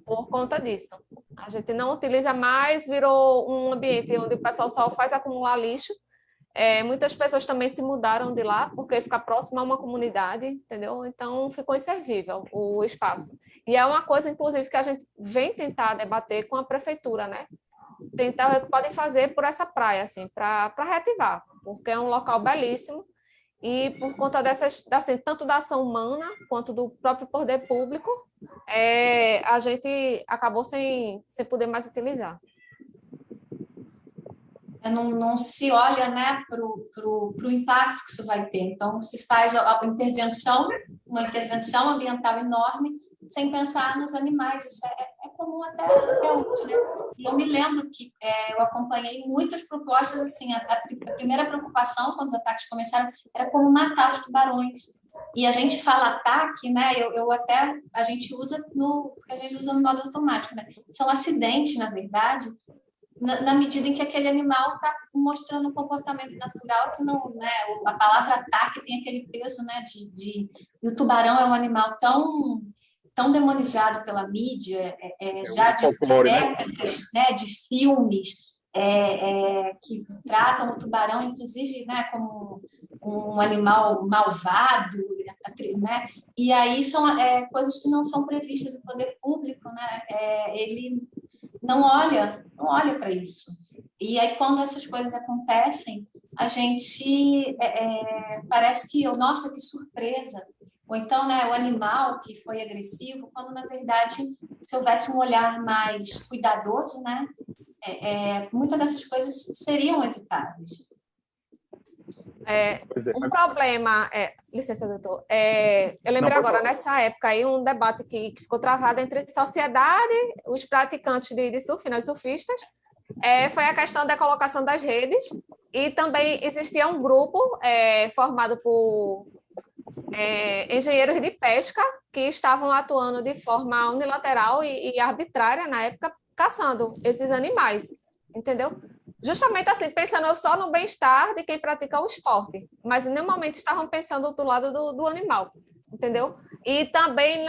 Por conta disso. A gente não utiliza mais, virou um ambiente onde o pessoal só faz acumular lixo. Muitas pessoas também se mudaram de lá, porque fica próximo a uma comunidade, entendeu? Então, ficou inservível o espaço. E é uma coisa, inclusive, que a gente vem tentar debater com a prefeitura, né? Tentar o que pode fazer por essa praia, assim, para reativar, porque é um local belíssimo. E por conta assim, tanto da ação humana quanto do próprio poder público, a gente acabou sem poder mais utilizar. Não se olha, né, para o impacto que isso vai ter. Então, se faz uma intervenção ambiental enorme, sem pensar nos animais. Isso é comum até hoje, né? E eu me lembro que eu acompanhei muitas propostas, assim, a primeira preocupação, quando os ataques começaram, era como matar os tubarões. E a gente fala ataque, né? A gente usa no modo automático, né? São acidentes, na verdade, na medida em que aquele animal está mostrando um comportamento natural que não, né? A palavra ataque tem aquele peso, né? E o tubarão é um animal tão demonizado pela mídia, já de décadas, né? De filmes que tratam o tubarão, inclusive, né? Como um animal malvado, né? E aí são coisas que não são previstas no poder público, né? Ele não olha para isso. E aí, quando essas coisas acontecem, a gente parece que, nossa, que surpresa. Ou então, né, o animal que foi agressivo, quando, na verdade, se houvesse um olhar mais cuidadoso, né, muitas dessas coisas seriam evitáveis. Um problema, licença, doutor, eu lembrei agora, nessa época aí, um debate que ficou travado entre a sociedade, os praticantes de surf, né, os surfistas, foi a questão da colocação das redes, e também existia um grupo formado por engenheiros de pesca que estavam atuando de forma unilateral e arbitrária, na época, caçando esses animais, entendeu? justamente assim, pensando só no bem-estar de quem pratica o esporte, mas em nenhum momento estavam pensando do lado do animal, entendeu? E também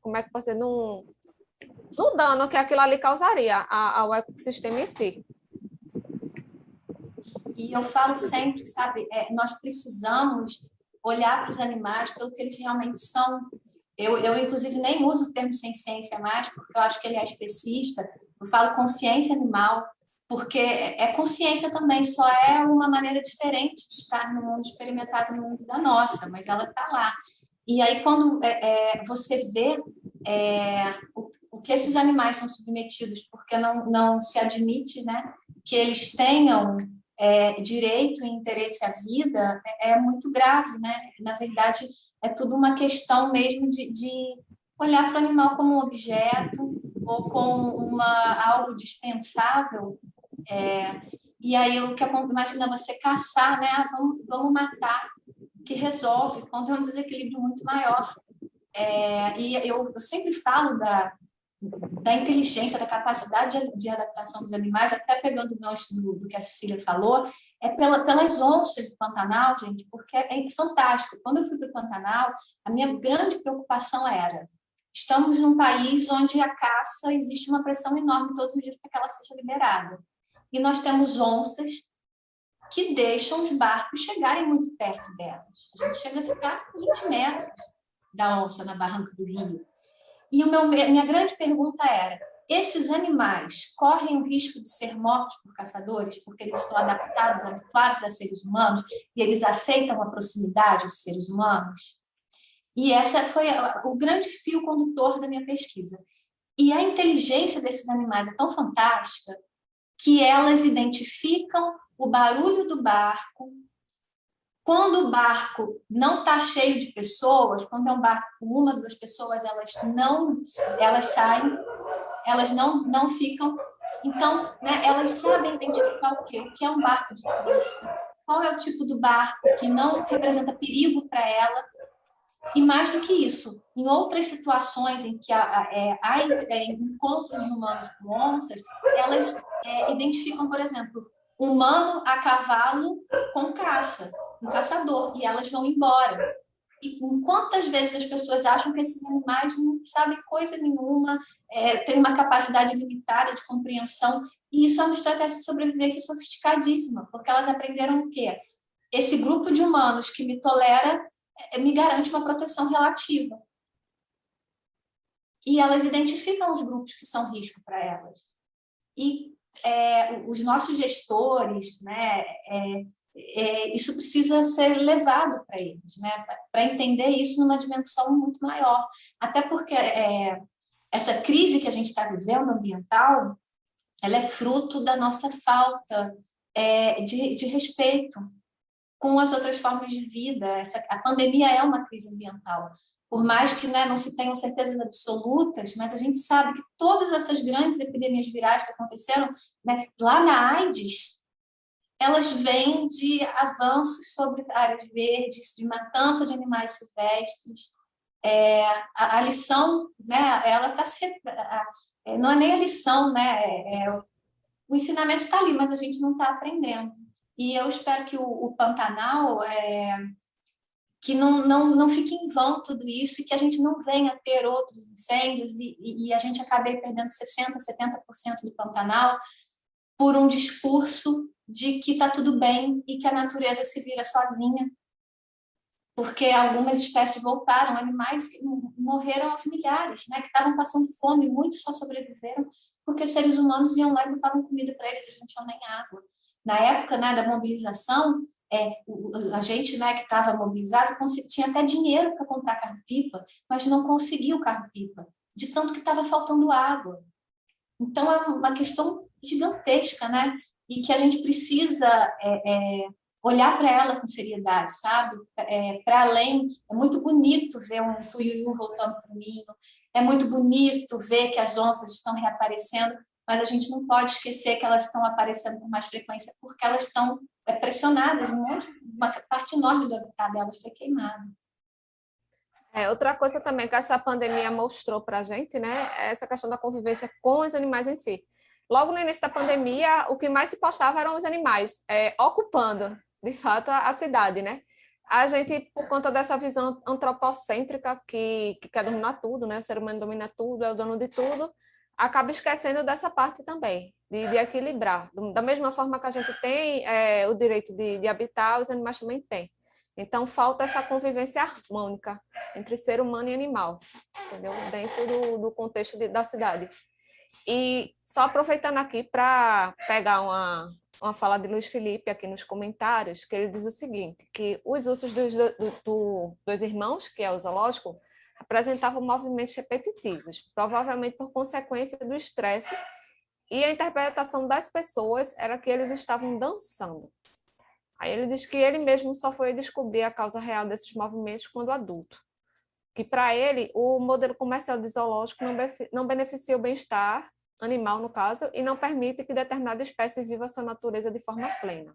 como é que pode ser, no dano que aquilo ali causaria ao ecossistema em si. E eu falo sempre, sabe, nós precisamos olhar para os animais pelo que eles realmente são. Eu, inclusive, nem uso o termo sem ciência mais, porque eu acho que ele é especista. Eu falo consciência animal, porque consciência também, só é uma maneira diferente de estar no mundo experimentado, no mundo da nossa, mas ela está lá. E aí, quando você vê o que esses animais são submetidos, porque não se admite, né, que eles tenham direito e interesse à vida, é muito grave, né? Na verdade, é tudo uma questão mesmo de olhar para o animal como um objeto ou como algo dispensável. E aí, o que imagina você caçar, né? Vamos matar, que resolve, quando é um desequilíbrio muito maior. E eu sempre falo da inteligência, da capacidade de adaptação dos animais, até pegando o gancho do que a Cecília falou, pelas onças do Pantanal, gente, porque é fantástico. Quando eu fui para o Pantanal, a minha grande preocupação era: estamos num país onde a caça existe uma pressão enorme todos os dias para que ela seja liberada. E nós temos onças que deixam os barcos chegarem muito perto delas. A gente chega a ficar a 20 metros da onça na barranca do Rio. E minha grande pergunta era: esses animais correm o risco de ser mortos por caçadores porque eles estão habituados a seres humanos e eles aceitam a proximidade dos seres humanos? E essa foi o grande fio condutor da minha pesquisa. E a inteligência desses animais é tão fantástica que elas identificam o barulho do barco. Quando o barco não está cheio de pessoas, quando é um barco com uma, duas pessoas, elas saem, elas não ficam. Então, né, elas sabem identificar o quê? O que é um barco de turista? Qual é o tipo do barco que não representa perigo para ela? E mais do que isso, em outras situações em que há encontros de humanos com onças, elas identificam, por exemplo, humano a cavalo com caça, um caçador, e elas vão embora. E quantas vezes as pessoas acham que esses animais não sabem coisa nenhuma, têm uma capacidade limitada de compreensão, e isso é uma estratégia de sobrevivência sofisticadíssima, porque elas aprenderam o quê? Esse grupo de humanos que me tolera me garante uma proteção relativa. E elas identificam os grupos que são risco para elas. E os nossos gestores, né, isso precisa ser levado para eles, né, para entender isso numa dimensão muito maior. Até porque essa crise que a gente está vivendo ambiental, ela é fruto da nossa falta de respeito com as outras formas de vida. A pandemia é uma crise ambiental. Por mais que, né, não se tenham certezas absolutas, mas a gente sabe que todas essas grandes epidemias virais que aconteceram, né, lá na AIDS, elas vêm de avanços sobre áreas verdes, de matança de animais silvestres. A lição, né, ela está não é nem a lição, né, o ensinamento está ali, mas a gente não está aprendendo. E eu espero que o Pantanal que não fique em vão tudo isso e que a gente não venha ter outros incêndios e a gente acabe perdendo 60%, 70% do Pantanal por um discurso de que está tudo bem e que a natureza se vira sozinha, porque algumas espécies voltaram, animais que morreram aos milhares, né, que estavam passando fome, muitos só sobreviveram porque seres humanos iam lá e botavam comida para eles, eles não tinham nem água. Na época, né, da mobilização, a gente, né, que estava mobilizado tinha até dinheiro para comprar carro-pipa, mas não conseguia o carro-pipa, de tanto que estava faltando água. Então, é uma questão gigantesca, né? E que a gente precisa olhar para ela com seriedade, sabe? Para além, é muito bonito ver um tuiuiu voltando para o ninho, é muito bonito ver que as onças estão reaparecendo, mas a gente não pode esquecer que elas estão aparecendo com mais frequência porque elas estão pressionadas, uma parte enorme do habitat delas foi queimado. Outra coisa também que essa pandemia mostrou para a gente, né, é essa questão da convivência com os animais em si. logo no início da pandemia, o que mais se postava eram os animais, ocupando, de fato, a cidade, né? A gente, por conta dessa visão antropocêntrica que quer dominar tudo, né? O ser humano domina tudo, é o dono de tudo, acaba esquecendo dessa parte também, de equilibrar. Da mesma forma que a gente tem o direito de habitar, os animais também têm. Então, falta essa convivência harmônica entre ser humano e animal, entendeu? Dentro do contexto da cidade. E só aproveitando aqui para pegar uma fala de Luiz Felipe aqui nos comentários, que ele diz o seguinte, que os ursos dos irmãos, que é o zoológico, apresentavam movimentos repetitivos, provavelmente por consequência do estresse, e a interpretação das pessoas era que eles estavam dançando. Aí ele diz que ele mesmo só foi descobrir a causa real desses movimentos quando adulto. Que para ele, o modelo comercial de zoológico não beneficia o bem-estar animal, no caso, e não permite que determinada espécie viva a sua natureza de forma plena.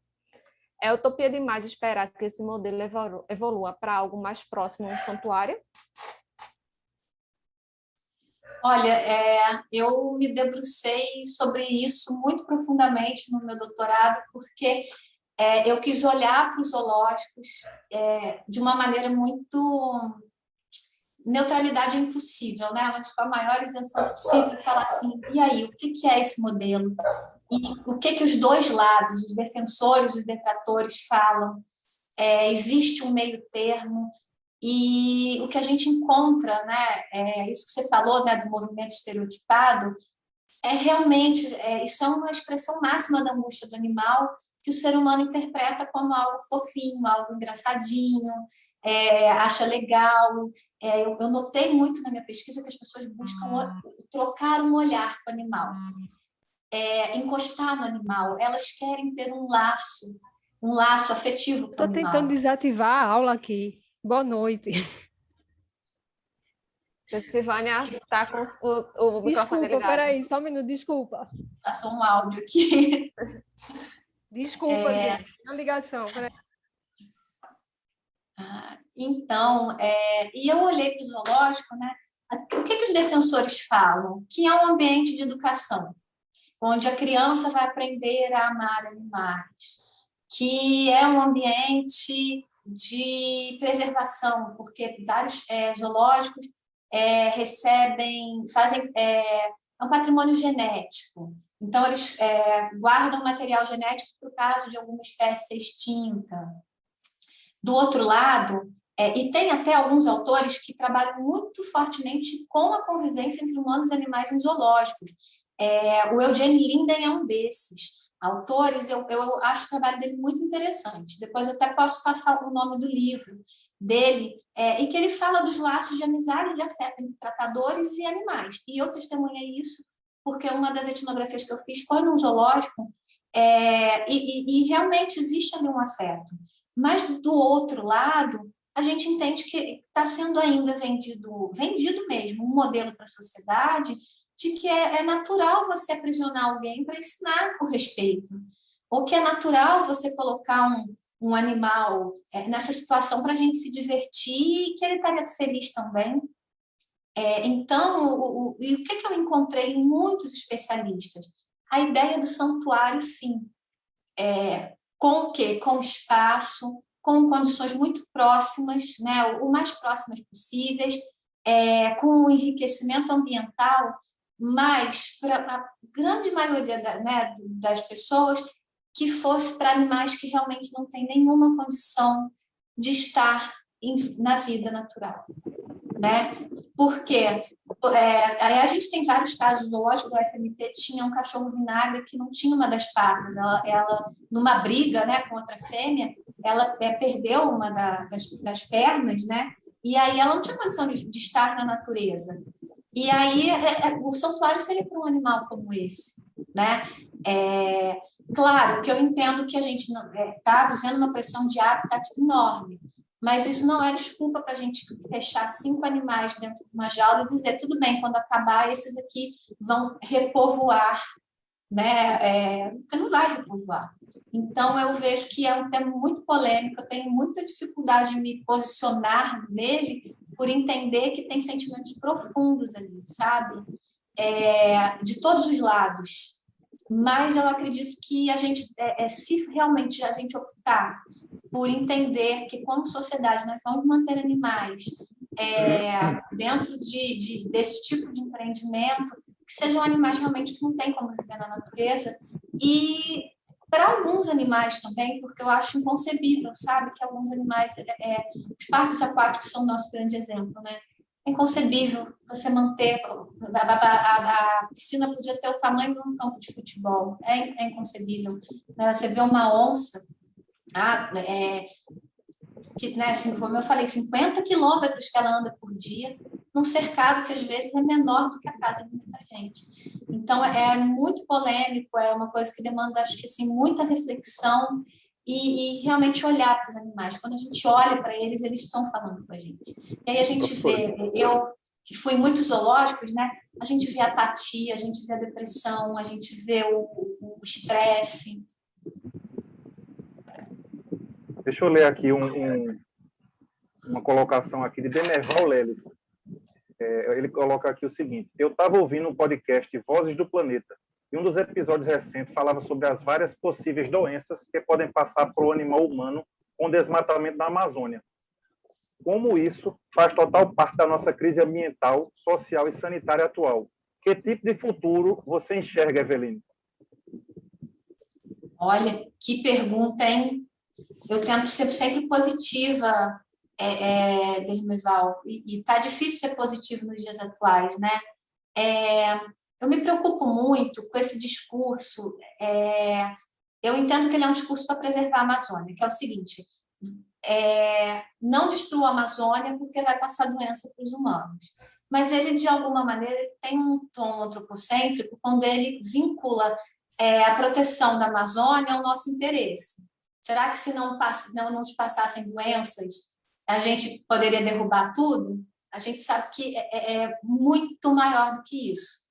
É utopia demais esperar que esse modelo evolua para algo mais próximo a um santuário? Olha, eu me debrucei sobre isso muito profundamente no meu doutorado, porque eu quis olhar para os zoológicos de uma maneira muito... Neutralidade é impossível, né? Mas com a maior isenção possível, falar assim, e aí, o que é esse modelo? E o que os dois lados, os defensores e os detratores, falam? Existe um meio termo? E o que a gente encontra, né? Isso que você falou, né, do movimento estereotipado, realmente, isso é uma expressão máxima da angústia do animal, que o ser humano interpreta como algo fofinho, algo engraçadinho, acha legal. Eu notei muito na minha pesquisa que as pessoas buscam trocar um olhar com o animal, encostar no animal, elas querem ter um laço afetivo com o Estou animal. tentando desativar a aula aqui. Boa noite. Silvânia está com o microfone Desculpa, ligado. peraí, só um minuto, desculpa. Passou um áudio aqui. Desculpa, gente, na ligação, peraí. Então, e eu olhei para o zoológico, né? O que os defensores falam? Que é um ambiente de educação, onde a criança vai aprender a amar animais, que é um ambiente de preservação, porque vários zoológicos fazem um patrimônio genético. Então, eles guardam material genético para o caso de alguma espécie ser extinta. Do outro lado, e tem até alguns autores que trabalham muito fortemente com a convivência entre humanos e animais em zoológicos. O Eugene Linden é um desses autores. Eu acho o trabalho dele muito interessante. Depois eu até posso passar o nome do livro dele, em que ele fala dos laços de amizade e de afeto entre tratadores e animais. E eu testemunhei isso porque uma das etnografias que eu fiz foi num zoológico, e realmente existe ali um afeto. Mas, do outro lado, a gente entende que está sendo ainda vendido mesmo, um modelo para a sociedade de que é natural você aprisionar alguém para ensinar o respeito, ou que é natural você colocar um animal nessa situação para a gente se divertir e que ele estaria feliz também. Então, o que eu encontrei em muitos especialistas? A ideia do santuário, sim. Com o quê? Com espaço, com condições muito próximas, né? O mais próximas possíveis, com o enriquecimento ambiental, mas para a grande maioria das pessoas que fosse para animais que realmente não têm nenhuma condição de estar na vida natural, né? Porque a gente tem vários casos zoológicos. Do FMT tinha um cachorro vinagre que não tinha uma das patas. Ela numa briga, né, com outra fêmea, ela perdeu uma das pernas, né? E aí ela não tinha condição de estar na natureza. E aí o santuário seria para um animal como esse, né? Claro que eu entendo que a gente está vivendo uma pressão de habitat enorme, mas isso não é desculpa para a gente fechar 5 animais dentro de uma jaula e dizer, tudo bem, quando acabar, esses aqui vão repovoar, né? Porque não vai repovoar. Então, eu vejo que é um tema muito polêmico, eu tenho muita dificuldade em me posicionar nele, por entender que tem sentimentos profundos ali, sabe? De todos os lados. mas eu acredito que a gente, se realmente a gente optar por entender que, como sociedade, nós vamos manter animais dentro desse tipo de empreendimento, que sejam animais realmente que não têm como viver na natureza, e para alguns animais também, porque eu acho inconcebível, sabe, que alguns animais, os parques aquáticos são o nosso grande exemplo, né? É inconcebível você manter, a piscina podia ter o tamanho de um campo de futebol, é inconcebível, né? Você vê uma onça, que, né, assim, como eu falei, 50 quilômetros que ela anda por dia, num cercado que às vezes é menor do que a casa de muita gente. Então, é muito polêmico, é uma coisa que demanda, acho que, assim, muita reflexão e realmente olhar para os animais. Quando a gente olha para eles, eles estão falando com a gente. E aí a gente vê, eu que fui em muitos zoológicos, né, a gente vê a apatia, a gente vê a depressão, a gente vê o estresse. Deixa eu ler aqui uma colocação aqui de Demerval Leles. Ele coloca aqui o seguinte: eu estava ouvindo um podcast Vozes do Planeta, e um dos episódios recentes falava sobre as várias possíveis doenças que podem passar para o animal humano com o desmatamento da Amazônia. Como isso faz total parte da nossa crise ambiental, social e sanitária atual. Que tipo de futuro você enxerga, Eveline? Olha, que pergunta, hein? Eu tento ser sempre positiva, Dermeval, e tá difícil ser positivo nos dias atuais, né? Eu me preocupo muito com esse discurso. Eu entendo que ele é um discurso para preservar a Amazônia, que é o seguinte: não destrua a Amazônia porque vai passar doença para os humanos. Mas ele, de alguma maneira, ele tem um tom antropocêntrico quando ele vincula a proteção da Amazônia ao nosso interesse. Será que se não nos passassem doenças, a gente poderia derrubar tudo? A gente sabe que é muito maior do que isso.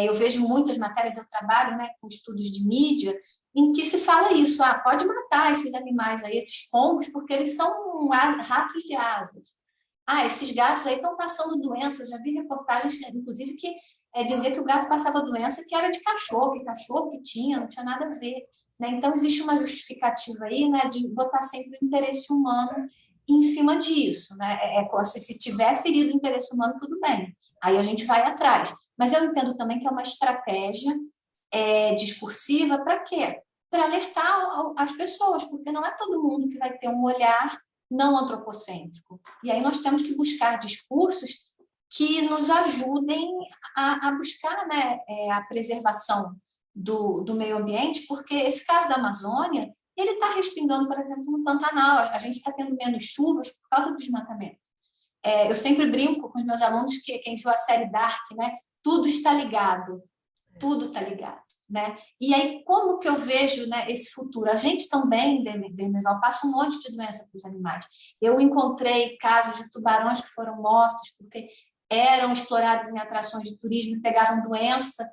Eu vejo muitas matérias, eu trabalho, né, com estudos de mídia, em que se fala isso: pode matar esses animais aí, esses pombos, porque eles são ratos de asas. Esses gatos aí estão passando doença. Eu já vi reportagens, inclusive, que dizia que o gato passava doença que era de cachorro, que tinha, não tinha nada a ver. Né? Então, existe uma justificativa aí, né, de botar sempre o interesse humano em cima disso. Né? Se tiver ferido o interesse humano, tudo bem. Aí a gente vai atrás. Mas eu entendo também que é uma estratégia discursiva para quê? Para alertar as pessoas, porque não é todo mundo que vai ter um olhar não antropocêntrico. E aí nós temos que buscar discursos que nos ajudem a buscar, né, a preservação do meio ambiente, porque esse caso da Amazônia, ele está respingando, por exemplo, no Pantanal. A gente está tendo menos chuvas por causa do desmatamento. Eu sempre brinco com os meus alunos que quem viu a série Dark, né, tudo está ligado, tudo está ligado. Né? E aí, como que eu vejo, né, esse futuro? A gente também, Demerval, passa um monte de doença para os animais. Eu encontrei casos de tubarões que foram mortos porque eram explorados em atrações de turismo e pegavam doença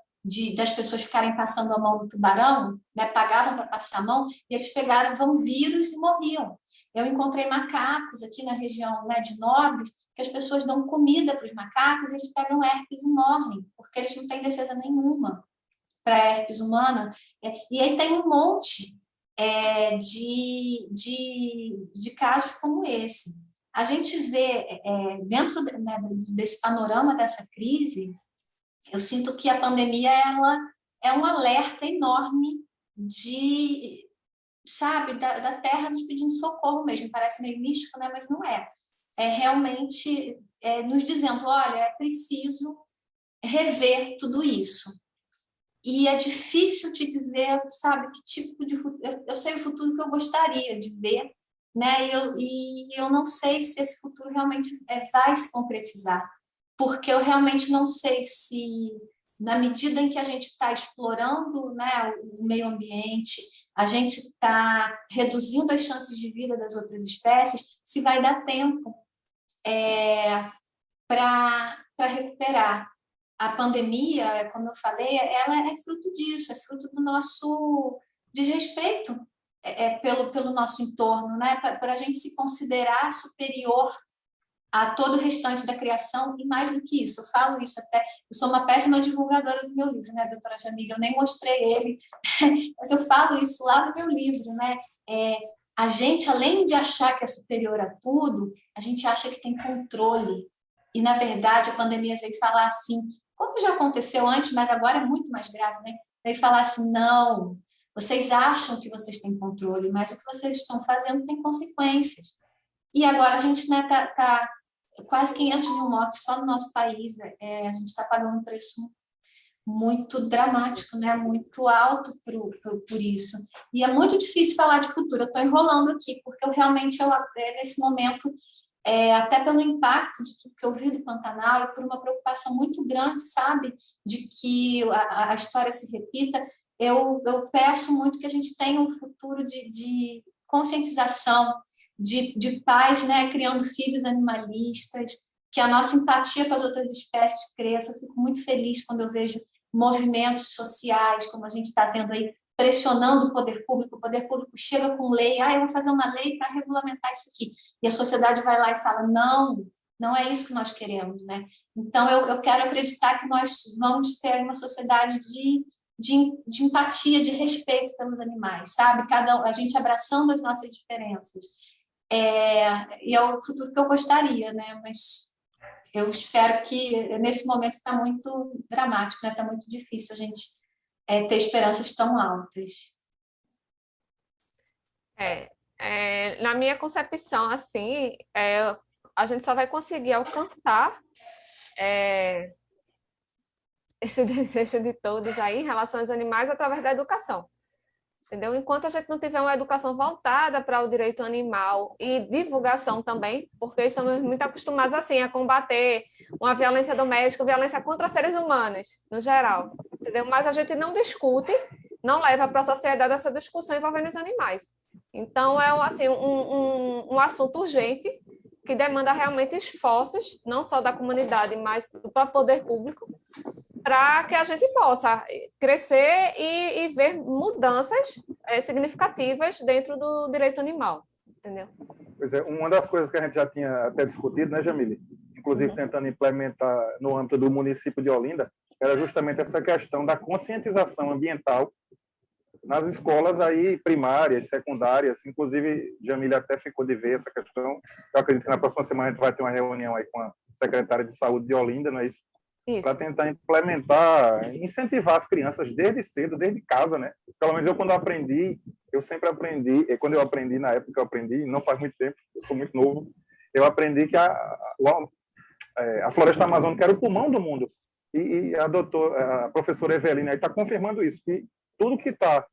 das pessoas ficarem passando a mão no tubarão, né, pagavam para passar a mão, e eles pegavam vírus e morriam. Eu encontrei macacos aqui na região, né, de Nobres, que as pessoas dão comida para os macacos e eles pegam herpes e morrem, porque eles não têm defesa nenhuma para a herpes humana. E aí tem um monte de casos como esse. A gente vê, dentro, né, desse panorama dessa crise, eu sinto que a pandemia ela é um alerta enorme sabe, da Terra nos pedindo socorro mesmo. Parece meio místico, né? Mas não é. É realmente nos dizendo: olha, é preciso rever tudo isso. E é difícil te dizer, sabe, que tipo de futuro. Eu sei o futuro que eu gostaria de ver, né? E eu não sei se esse futuro realmente vai se concretizar, porque eu realmente não sei se, na medida em que a gente está explorando, né, o meio ambiente, a gente está reduzindo as chances de vida das outras espécies, se vai dar tempo para recuperar. A pandemia, como eu falei, ela é fruto disso, é fruto do nosso desrespeito pelo nosso entorno, né? Para a gente se considerar superior a todo o restante da criação, e mais do que isso, eu falo isso até, eu sou uma péssima divulgadora do meu livro, né, doutora Jamília, eu nem mostrei ele, mas eu falo isso lá no meu livro, né, a gente, além de achar que é superior a tudo, a gente acha que tem controle, e na verdade a pandemia veio falar assim, como já aconteceu antes, mas agora é muito mais grave, né, veio falar assim, não, vocês acham que vocês têm controle, mas o que vocês estão fazendo tem consequências. E agora a gente, né, tá quase 500 mil mortos só no nosso país. A gente está pagando um preço muito dramático, né? Muito alto por isso. E é muito difícil falar de futuro. Eu estou enrolando aqui, porque eu realmente, nesse momento, até pelo impacto de tudo que eu vi do Pantanal e por uma preocupação muito grande, sabe? De que a história se repita, eu peço muito que a gente tenha um futuro de conscientização, de pais, né, criando filhos animalistas, que a nossa empatia com as outras espécies cresça. Eu fico muito feliz quando eu vejo movimentos sociais, como a gente está vendo aí, pressionando o poder público chega com lei, eu vou fazer uma lei para regulamentar isso aqui, e a sociedade vai lá e fala, não é isso que nós queremos, né? Então, eu quero acreditar que nós vamos ter uma sociedade de empatia, de respeito pelos animais, sabe? A gente abraçando as nossas diferenças. E é o futuro que eu gostaria, né? Mas eu espero que nesse momento está muito dramático, né? Está muito difícil a gente ter esperanças tão altas. Na minha concepção, assim, a gente só vai conseguir alcançar esse desejo de todos aí em relação aos animais através da educação. Entendeu? Enquanto a gente não tiver uma educação voltada para o direito animal e divulgação também, porque estamos muito acostumados assim a combater uma violência doméstica, violência contra seres humanos, no geral, entendeu? Mas a gente não discute, não leva para a sociedade essa discussão envolvendo os animais. Então, é assim, um assunto urgente que demanda realmente esforços, não só da comunidade, mas do próprio poder público, para que a gente possa crescer e ver mudanças significativas dentro do direito animal, entendeu? Pois é, uma das coisas que a gente já tinha até discutido, né, Jamile? Inclusive tentando implementar no âmbito do município de Olinda, era justamente essa questão da conscientização ambiental nas escolas aí primárias, secundárias. Inclusive, Jamile até ficou de ver essa questão. Eu acredito que na próxima semana a gente vai ter uma reunião aí com a secretária de Saúde de Olinda, não é isso? Para tentar implementar, incentivar as crianças desde cedo, desde casa, né? Pelo menos eu sempre aprendi, e quando eu aprendi, na época eu aprendi, não faz muito tempo, eu sou muito novo, eu aprendi que a floresta amazônica era o pulmão do mundo. E a professora Evelina está confirmando isso, que tudo que está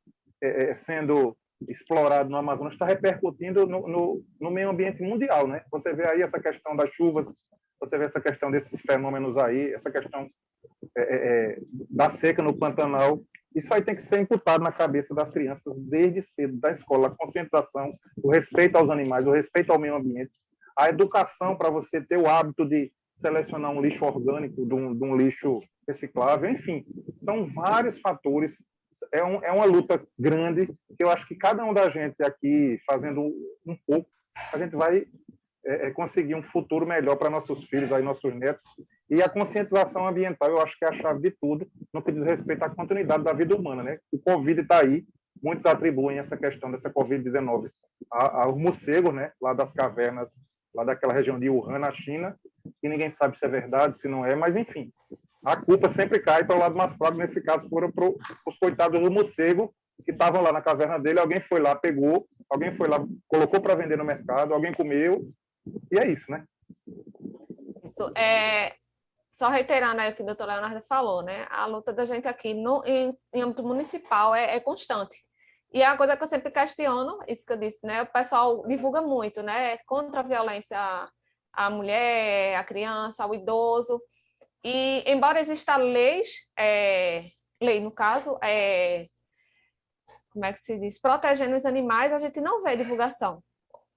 sendo explorado no Amazonas está repercutindo no meio ambiente mundial, né? Você vê aí essa questão das chuvas, você vê essa questão desses fenômenos aí, essa questão da seca no Pantanal. Isso aí tem que ser imputado na cabeça das crianças desde cedo, da escola, a conscientização, o respeito aos animais, o respeito ao meio ambiente, a educação para você ter o hábito de selecionar um lixo orgânico de um lixo reciclável, enfim, são vários fatores. É uma luta grande que eu acho que cada um da gente aqui, fazendo um pouco, a gente vai conseguir um futuro melhor para nossos filhos, aí, nossos netos. E a conscientização ambiental, eu acho que é a chave de tudo no que diz respeito à continuidade da vida humana, né? O Covid está aí, muitos atribuem essa questão dessa Covid-19 aos morcegos, né? Lá das cavernas, lá daquela região de Wuhan, na China, e ninguém sabe se é verdade, se não é, mas enfim, a culpa sempre cai para o lado mais fraco, nesse caso foram para os coitados do morcego, que estavam lá na caverna dele, alguém foi lá, pegou, alguém foi lá, colocou para vender no mercado, alguém comeu, e é isso, né? Isso. Só reiterando aí o que o doutor Leonardo falou, né? A luta da gente aqui em âmbito municipal é constante. E é uma coisa que eu sempre questiono, isso que eu disse, né? O pessoal divulga muito, né? Contra a violência à mulher, à criança, ao idoso. E, embora exista lei no caso, como é que se diz? Protegendo os animais, a gente não vê divulgação.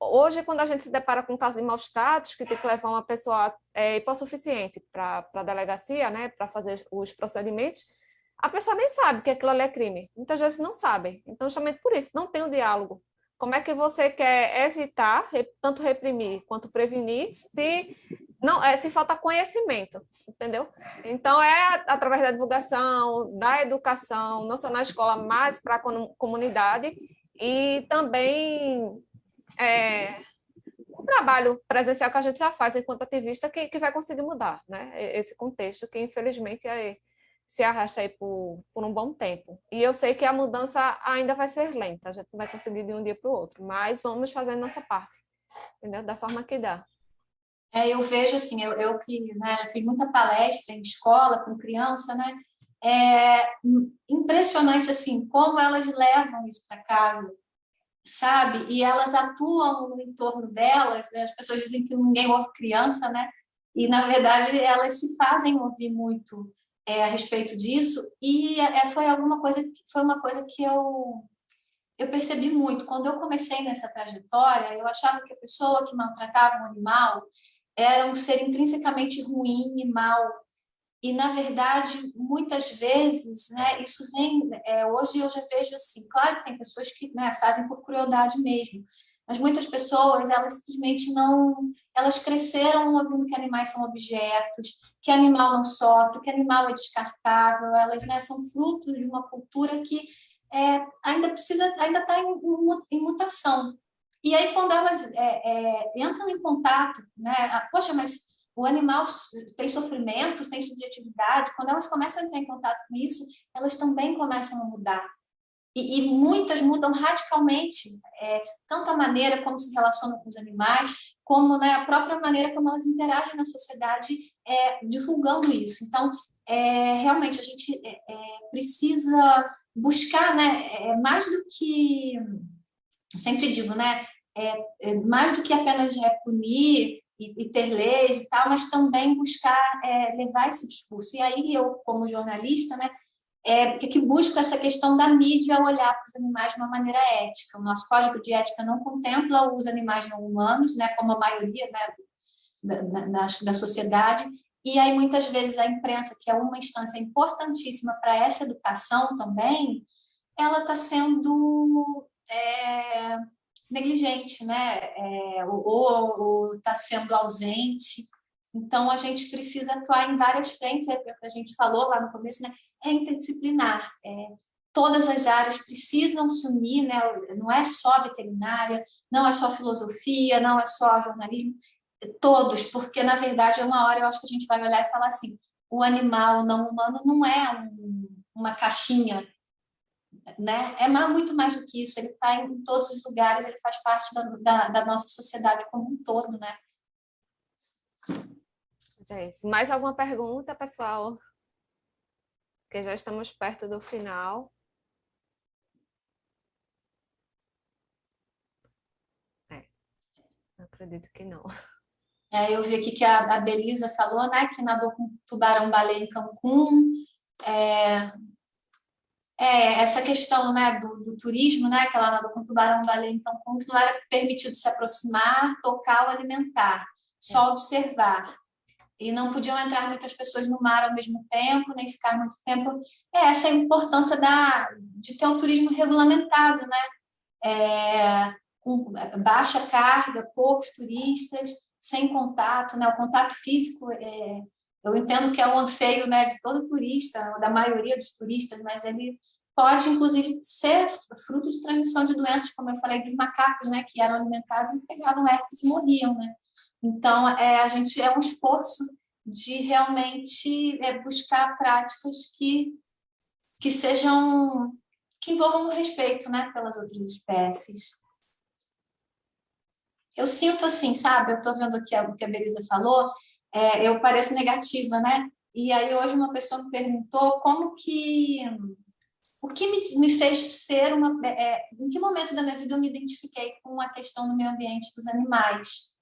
Hoje, quando a gente se depara com um caso de maus tratos, que tem que levar uma pessoa hipossuficiente para a delegacia, né, para fazer os procedimentos, a pessoa nem sabe que aquilo ali é crime. Muitas vezes não sabem. Então, justamente por isso, não tem o diálogo como é que você quer evitar, tanto reprimir quanto prevenir, se não se falta conhecimento, entendeu? Então, é através da divulgação, da educação, não só na escola, mas para a comunidade, e também o trabalho presencial que a gente já faz enquanto ativista que vai conseguir mudar, né? Esse contexto que, infelizmente, se arrasta aí por um bom tempo. E eu sei que a mudança ainda vai ser lenta, a gente não vai conseguir de um dia para o outro, mas vamos fazer a nossa parte, entendeu? Da forma que dá. Eu vejo assim, eu que, né, fiz muita palestra em escola com criança, né? É impressionante assim como elas levam isso para casa, sabe? E elas atuam no entorno delas, né? As pessoas dizem que ninguém ouve criança, né? E na verdade elas se fazem ouvir muito a respeito disso. E foi uma coisa que eu percebi muito quando eu comecei nessa trajetória. Eu achava que a pessoa que maltratava um animal era um ser intrinsecamente ruim e mau. E, na verdade, muitas vezes, né, isso vem... hoje eu já vejo assim, claro que tem pessoas que, né, fazem por crueldade mesmo, mas muitas pessoas, elas simplesmente não... Elas cresceram ouvindo que animais são objetos, que animal não sofre, que animal é descartável, elas, né, são frutos de uma cultura que ainda está em mutação. E aí, quando elas entram em contato, né, poxa, mas o animal tem sofrimentos, tem subjetividade. Quando elas começam a entrar em contato com isso, elas também começam a mudar. E muitas mudam radicalmente, tanto a maneira como se relacionam com os animais, como, né, a própria maneira como elas interagem na sociedade, divulgando isso. Então, realmente, a gente precisa buscar, né, mais do que... Eu sempre digo, né, mais do que apenas punir e ter leis e tal, mas também buscar levar esse discurso. E aí eu, como jornalista, né, que busco essa questão da mídia olhar para os animais de uma maneira ética. O nosso código de ética não contempla os animais não humanos, né, como a maioria, né, da sociedade. E aí, muitas vezes, a imprensa, que é uma instância importantíssima para essa educação também, ela está sendo negligente, né? Ou está sendo ausente. Então, a gente precisa atuar em várias frentes, é o que a gente falou lá no começo, né? É interdisciplinar. Todas as áreas precisam se unir, né? Não é só veterinária, não é só filosofia, não é só jornalismo, todos, porque, na verdade, uma hora eu acho que a gente vai olhar e falar assim, o animal não humano não é uma caixinha, né? Muito mais do que isso, ele está em todos os lugares, ele faz parte da nossa sociedade como um todo, né? É isso. Mais alguma pergunta, pessoal? Porque já estamos perto do final. Acredito que não. Eu vi aqui que a Belisa falou, né, que nadou com tubarão-baleia em Cancún. Essa questão, né, do turismo, né, que ela nadou com tubarão-baleia em Cancún, que não era permitido se aproximar, tocar ou alimentar, só observar. E não podiam entrar muitas pessoas no mar ao mesmo tempo, nem ficar muito tempo. Essa é a importância de ter um turismo regulamentado, né? Com baixa carga, poucos turistas, sem contato, né? O contato físico, eu entendo que é um anseio, né, de todo turista, da maioria dos turistas, mas ele pode, inclusive, ser fruto de transmissão de doenças, como eu falei, dos macacos, né, que eram alimentados e pegavam herpes e morriam, né? Então, a gente um esforço de realmente buscar práticas que envolvam o respeito, né, pelas outras espécies. Eu sinto assim, sabe? Eu estou vendo aqui o que a Belisa falou, eu pareço negativa, né? E aí hoje uma pessoa me perguntou o que me fez ser em que momento da minha vida eu me identifiquei com a questão do meio ambiente dos animais.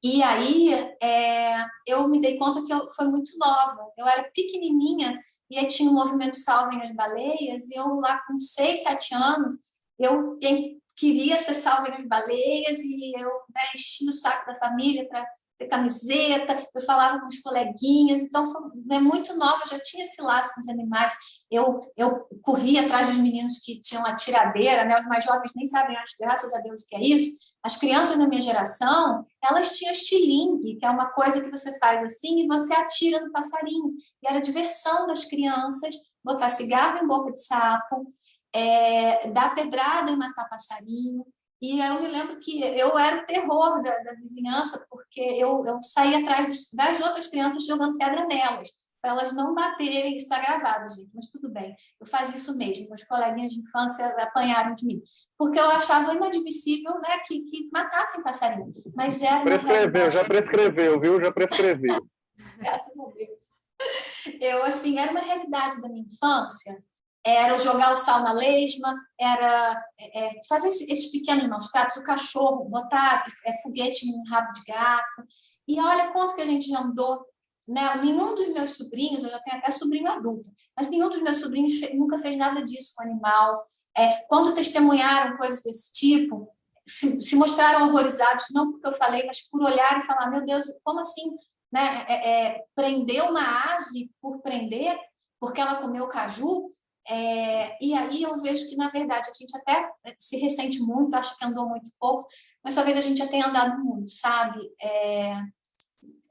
E aí eu me dei conta que eu foi muito nova. Eu era pequenininha e aí tinha o movimento Salvem as Baleias e eu lá com 6, 7 anos, eu queria ser Salvem as Baleias e eu enchi o saco da família para ter camiseta, eu falava com os coleguinhas, então é muito nova, eu já tinha esse laço com os animais, eu corria atrás dos meninos que tinham a tiradeira, né? Os mais jovens nem sabem, graças a Deus, o que é isso. As crianças da minha geração, elas tinham estilingue, que é uma coisa que você faz assim e você atira no passarinho, e era diversão das crianças, botar cigarro em boca de sapo, dar pedrada e matar passarinho. E eu me lembro que eu era o terror da vizinhança, porque eu saía atrás das outras crianças jogando pedra nelas, para elas não baterem. Isso está gravado, gente, mas tudo bem. Eu fazia isso mesmo, meus coleguinhas de infância apanharam de mim, porque eu achava inadmissível, né, que matassem passarinho. Mas era prescreveu, já prescreveu, viu? Já prescreveu. Graças a Deus. Assim, era uma realidade da minha infância. Era jogar o sal na lesma, era fazer esses pequenos maus tratos, o cachorro, botar foguete em rabo de gato. E olha quanto que a gente já andou, né? Nenhum dos meus sobrinhos, eu já tenho até sobrinho adulto, mas nenhum dos meus sobrinhos nunca fez nada disso com o animal. Quando testemunharam coisas desse tipo, se mostraram horrorizados, não porque eu falei, mas por olhar e falar, meu Deus, como assim? Né? Prender uma ave por prender, porque ela comeu caju? E aí eu vejo que, na verdade, a gente até se ressente muito, acha que andou muito pouco, mas talvez a gente já tenha andado muito, sabe?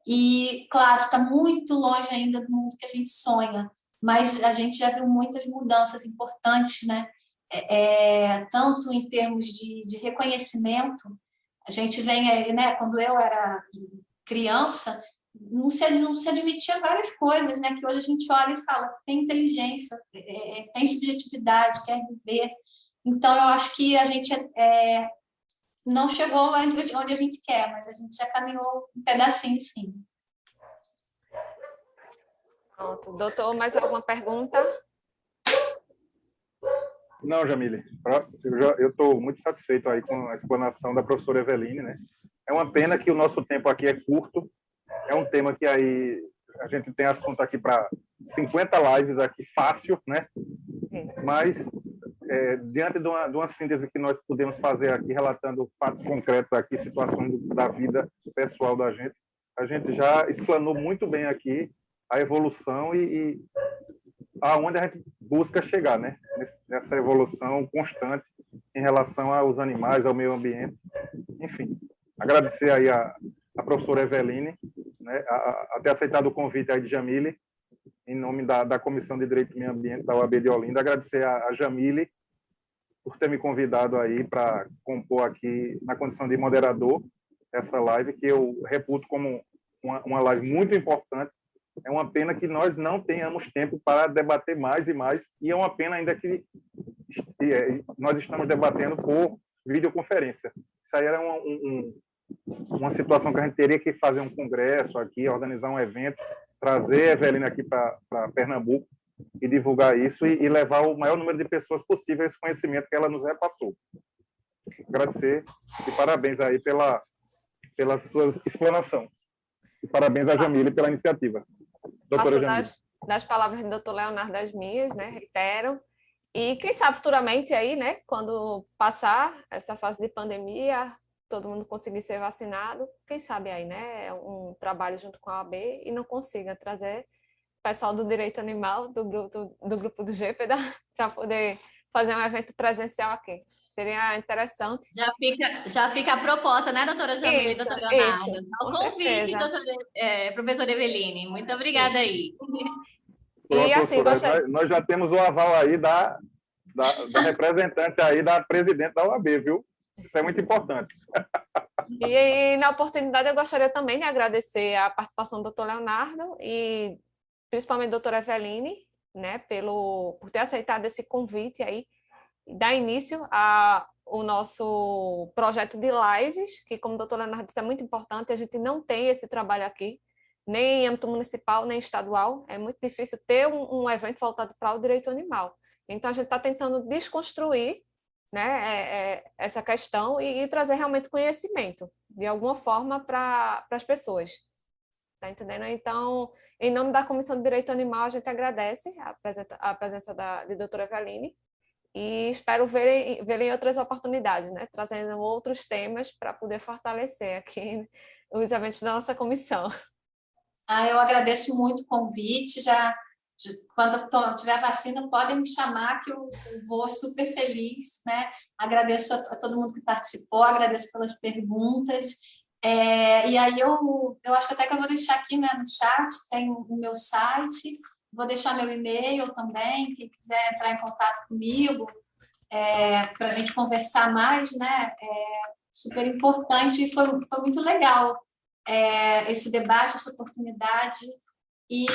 E, claro, está muito longe ainda do mundo que a gente sonha, mas a gente já viu muitas mudanças importantes, né? Tanto em termos de reconhecimento, a gente vem aí, né? Quando eu era criança, não se admitia várias coisas, né? Que hoje a gente olha e fala, tem inteligência, tem subjetividade, quer viver. Então, eu acho que a gente não chegou onde a gente quer, mas a gente já caminhou um pedacinho, sim. Pronto. Doutor, mais alguma pergunta? Não, Jamile, eu estou muito satisfeito aí com a explanação da professora Eveline, né? É uma pena que o nosso tempo aqui é curto, é um tema que aí a gente tem assunto aqui para 50 lives aqui, fácil, né? Mas, diante de uma síntese que nós podemos fazer aqui, relatando fatos concretos aqui, situações da vida pessoal da gente, a gente já explanou muito bem aqui a evolução e aonde a gente busca chegar, né? Nessa evolução constante em relação aos animais, ao meio ambiente. Enfim, agradecer aí a professora Eveline, né, a ter aceitado o convite aí de Jamile, em nome da Comissão de Direito do Meio Ambiente da UAB de Olinda. Agradecer a Jamile por ter me convidado aí para compor aqui na condição de moderador essa live, que eu reputo como uma live muito importante. É uma pena que nós não tenhamos tempo para debater mais e mais, e é uma pena ainda que nós estamos debatendo por videoconferência. Isso aí era uma situação que a gente teria que fazer um congresso aqui, organizar um evento, trazer a Eveline aqui para Pernambuco e divulgar isso e levar o maior número de pessoas possível a esse conhecimento que ela nos repassou. Agradecer e parabéns aí pela sua explanação. E parabéns a Jamile pela iniciativa. Doutora Jamile. Das palavras do doutor Leonardo as minhas, né? Reitero. E quem sabe futuramente aí, né? Quando passar essa fase de pandemia, todo mundo conseguir ser vacinado, quem sabe aí, né? Um trabalho junto com a OAB e não consiga trazer o pessoal do direito animal, do grupo do GEPEDA, para poder fazer um evento presencial aqui. Seria interessante. Já fica a proposta, né, doutora Jamile e doutor Leonardo? O convite, professora Eveline. Muito obrigada aí. Pronto, e assim, nós já temos o aval aí da representante aí, da presidente da OAB, viu? Isso é muito importante. E na oportunidade eu gostaria também de agradecer a participação do doutor Leonardo e principalmente a doutora Eveline, né, por ter aceitado esse convite aí, dar início ao nosso projeto de lives, que, como o doutor Leonardo disse, é muito importante. A gente não tem esse trabalho aqui, nem em âmbito municipal, nem estadual. É muito difícil ter um evento voltado para o direito animal. Então, a gente está tentando desconstruir, né, essa questão e trazer realmente conhecimento, de alguma forma, para as pessoas. Tá entendendo? Então, em nome da Comissão de Direito Animal, a gente agradece a presença de doutora Eveline, e espero ver em outras oportunidades, né? Trazendo outros temas para poder fortalecer aqui os eventos da nossa comissão. Eu agradeço muito o convite. Quando eu tiver vacina, podem me chamar, que eu vou super feliz, né? Agradeço a todo mundo que participou, agradeço pelas perguntas. E aí eu acho até que eu vou deixar aqui, né, no chat, tem o meu site, vou deixar meu e-mail também, quem quiser entrar em contato comigo, para a gente conversar mais, né? Super importante, e foi muito legal esse debate, essa oportunidade. E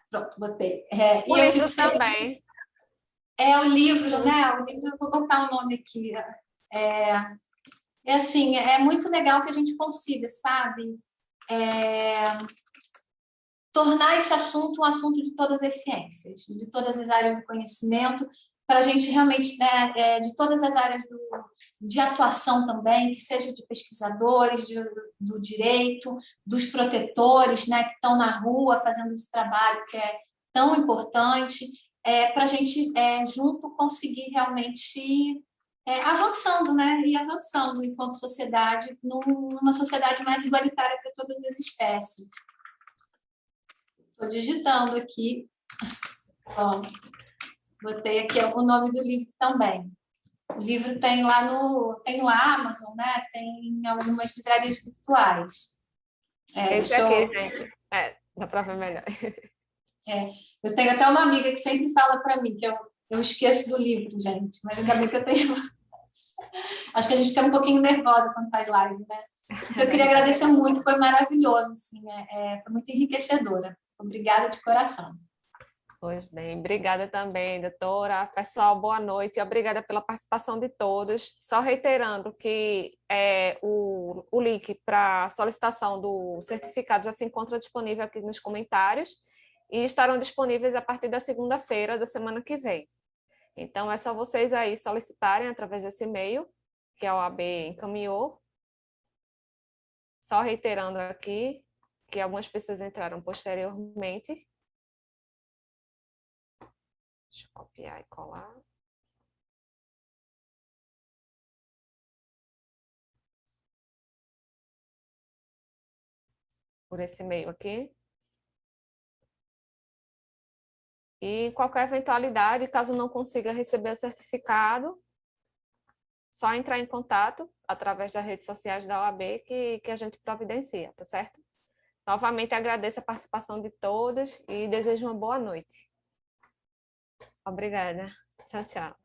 pronto, botei. O e eu livro fico feliz. também. O livro, né? O livro, eu vou botar o nome aqui. Assim, é muito legal que a gente consiga, sabe? Tornar esse assunto um assunto de todas as ciências, de todas as áreas do conhecimento, para a gente realmente, né, de todas as áreas de atuação também, que seja de pesquisadores, do direito, dos protetores, né, que estão na rua fazendo esse trabalho que é tão importante, para a gente, junto, conseguir realmente avançando, né, e avançando enquanto sociedade, numa sociedade mais igualitária para todas as espécies. Estou digitando aqui. Ó, botei aqui o nome do livro também. O livro tem lá tem no Amazon, né? Tem em algumas livrarias virtuais. Esse aqui, gente. Dá para ver melhor. Eu tenho até uma amiga que sempre fala para mim que eu esqueço do livro, gente. Mas ainda bem que eu tenho. Acho que a gente fica um pouquinho nervosa quando faz live, né? Mas eu queria agradecer muito, foi maravilhoso, assim, foi muito enriquecedora. Obrigada de coração. Pois bem, obrigada também, doutora. Pessoal, boa noite e obrigada pela participação de todos. Só reiterando que o link para solicitação do certificado já se encontra disponível aqui nos comentários e estarão disponíveis a partir da segunda-feira da semana que vem. Então, é só vocês aí solicitarem através desse e-mail que a OAB encaminhou. Só reiterando aqui que algumas pessoas entraram posteriormente. Deixa eu copiar e colar. Por esse e-mail aqui. E qualquer eventualidade, caso não consiga receber o certificado, só entrar em contato através das redes sociais da OAB que a gente providencia, tá certo? Novamente agradeço a participação de todos e desejo uma boa noite. Obrigada. Tchau, tchau.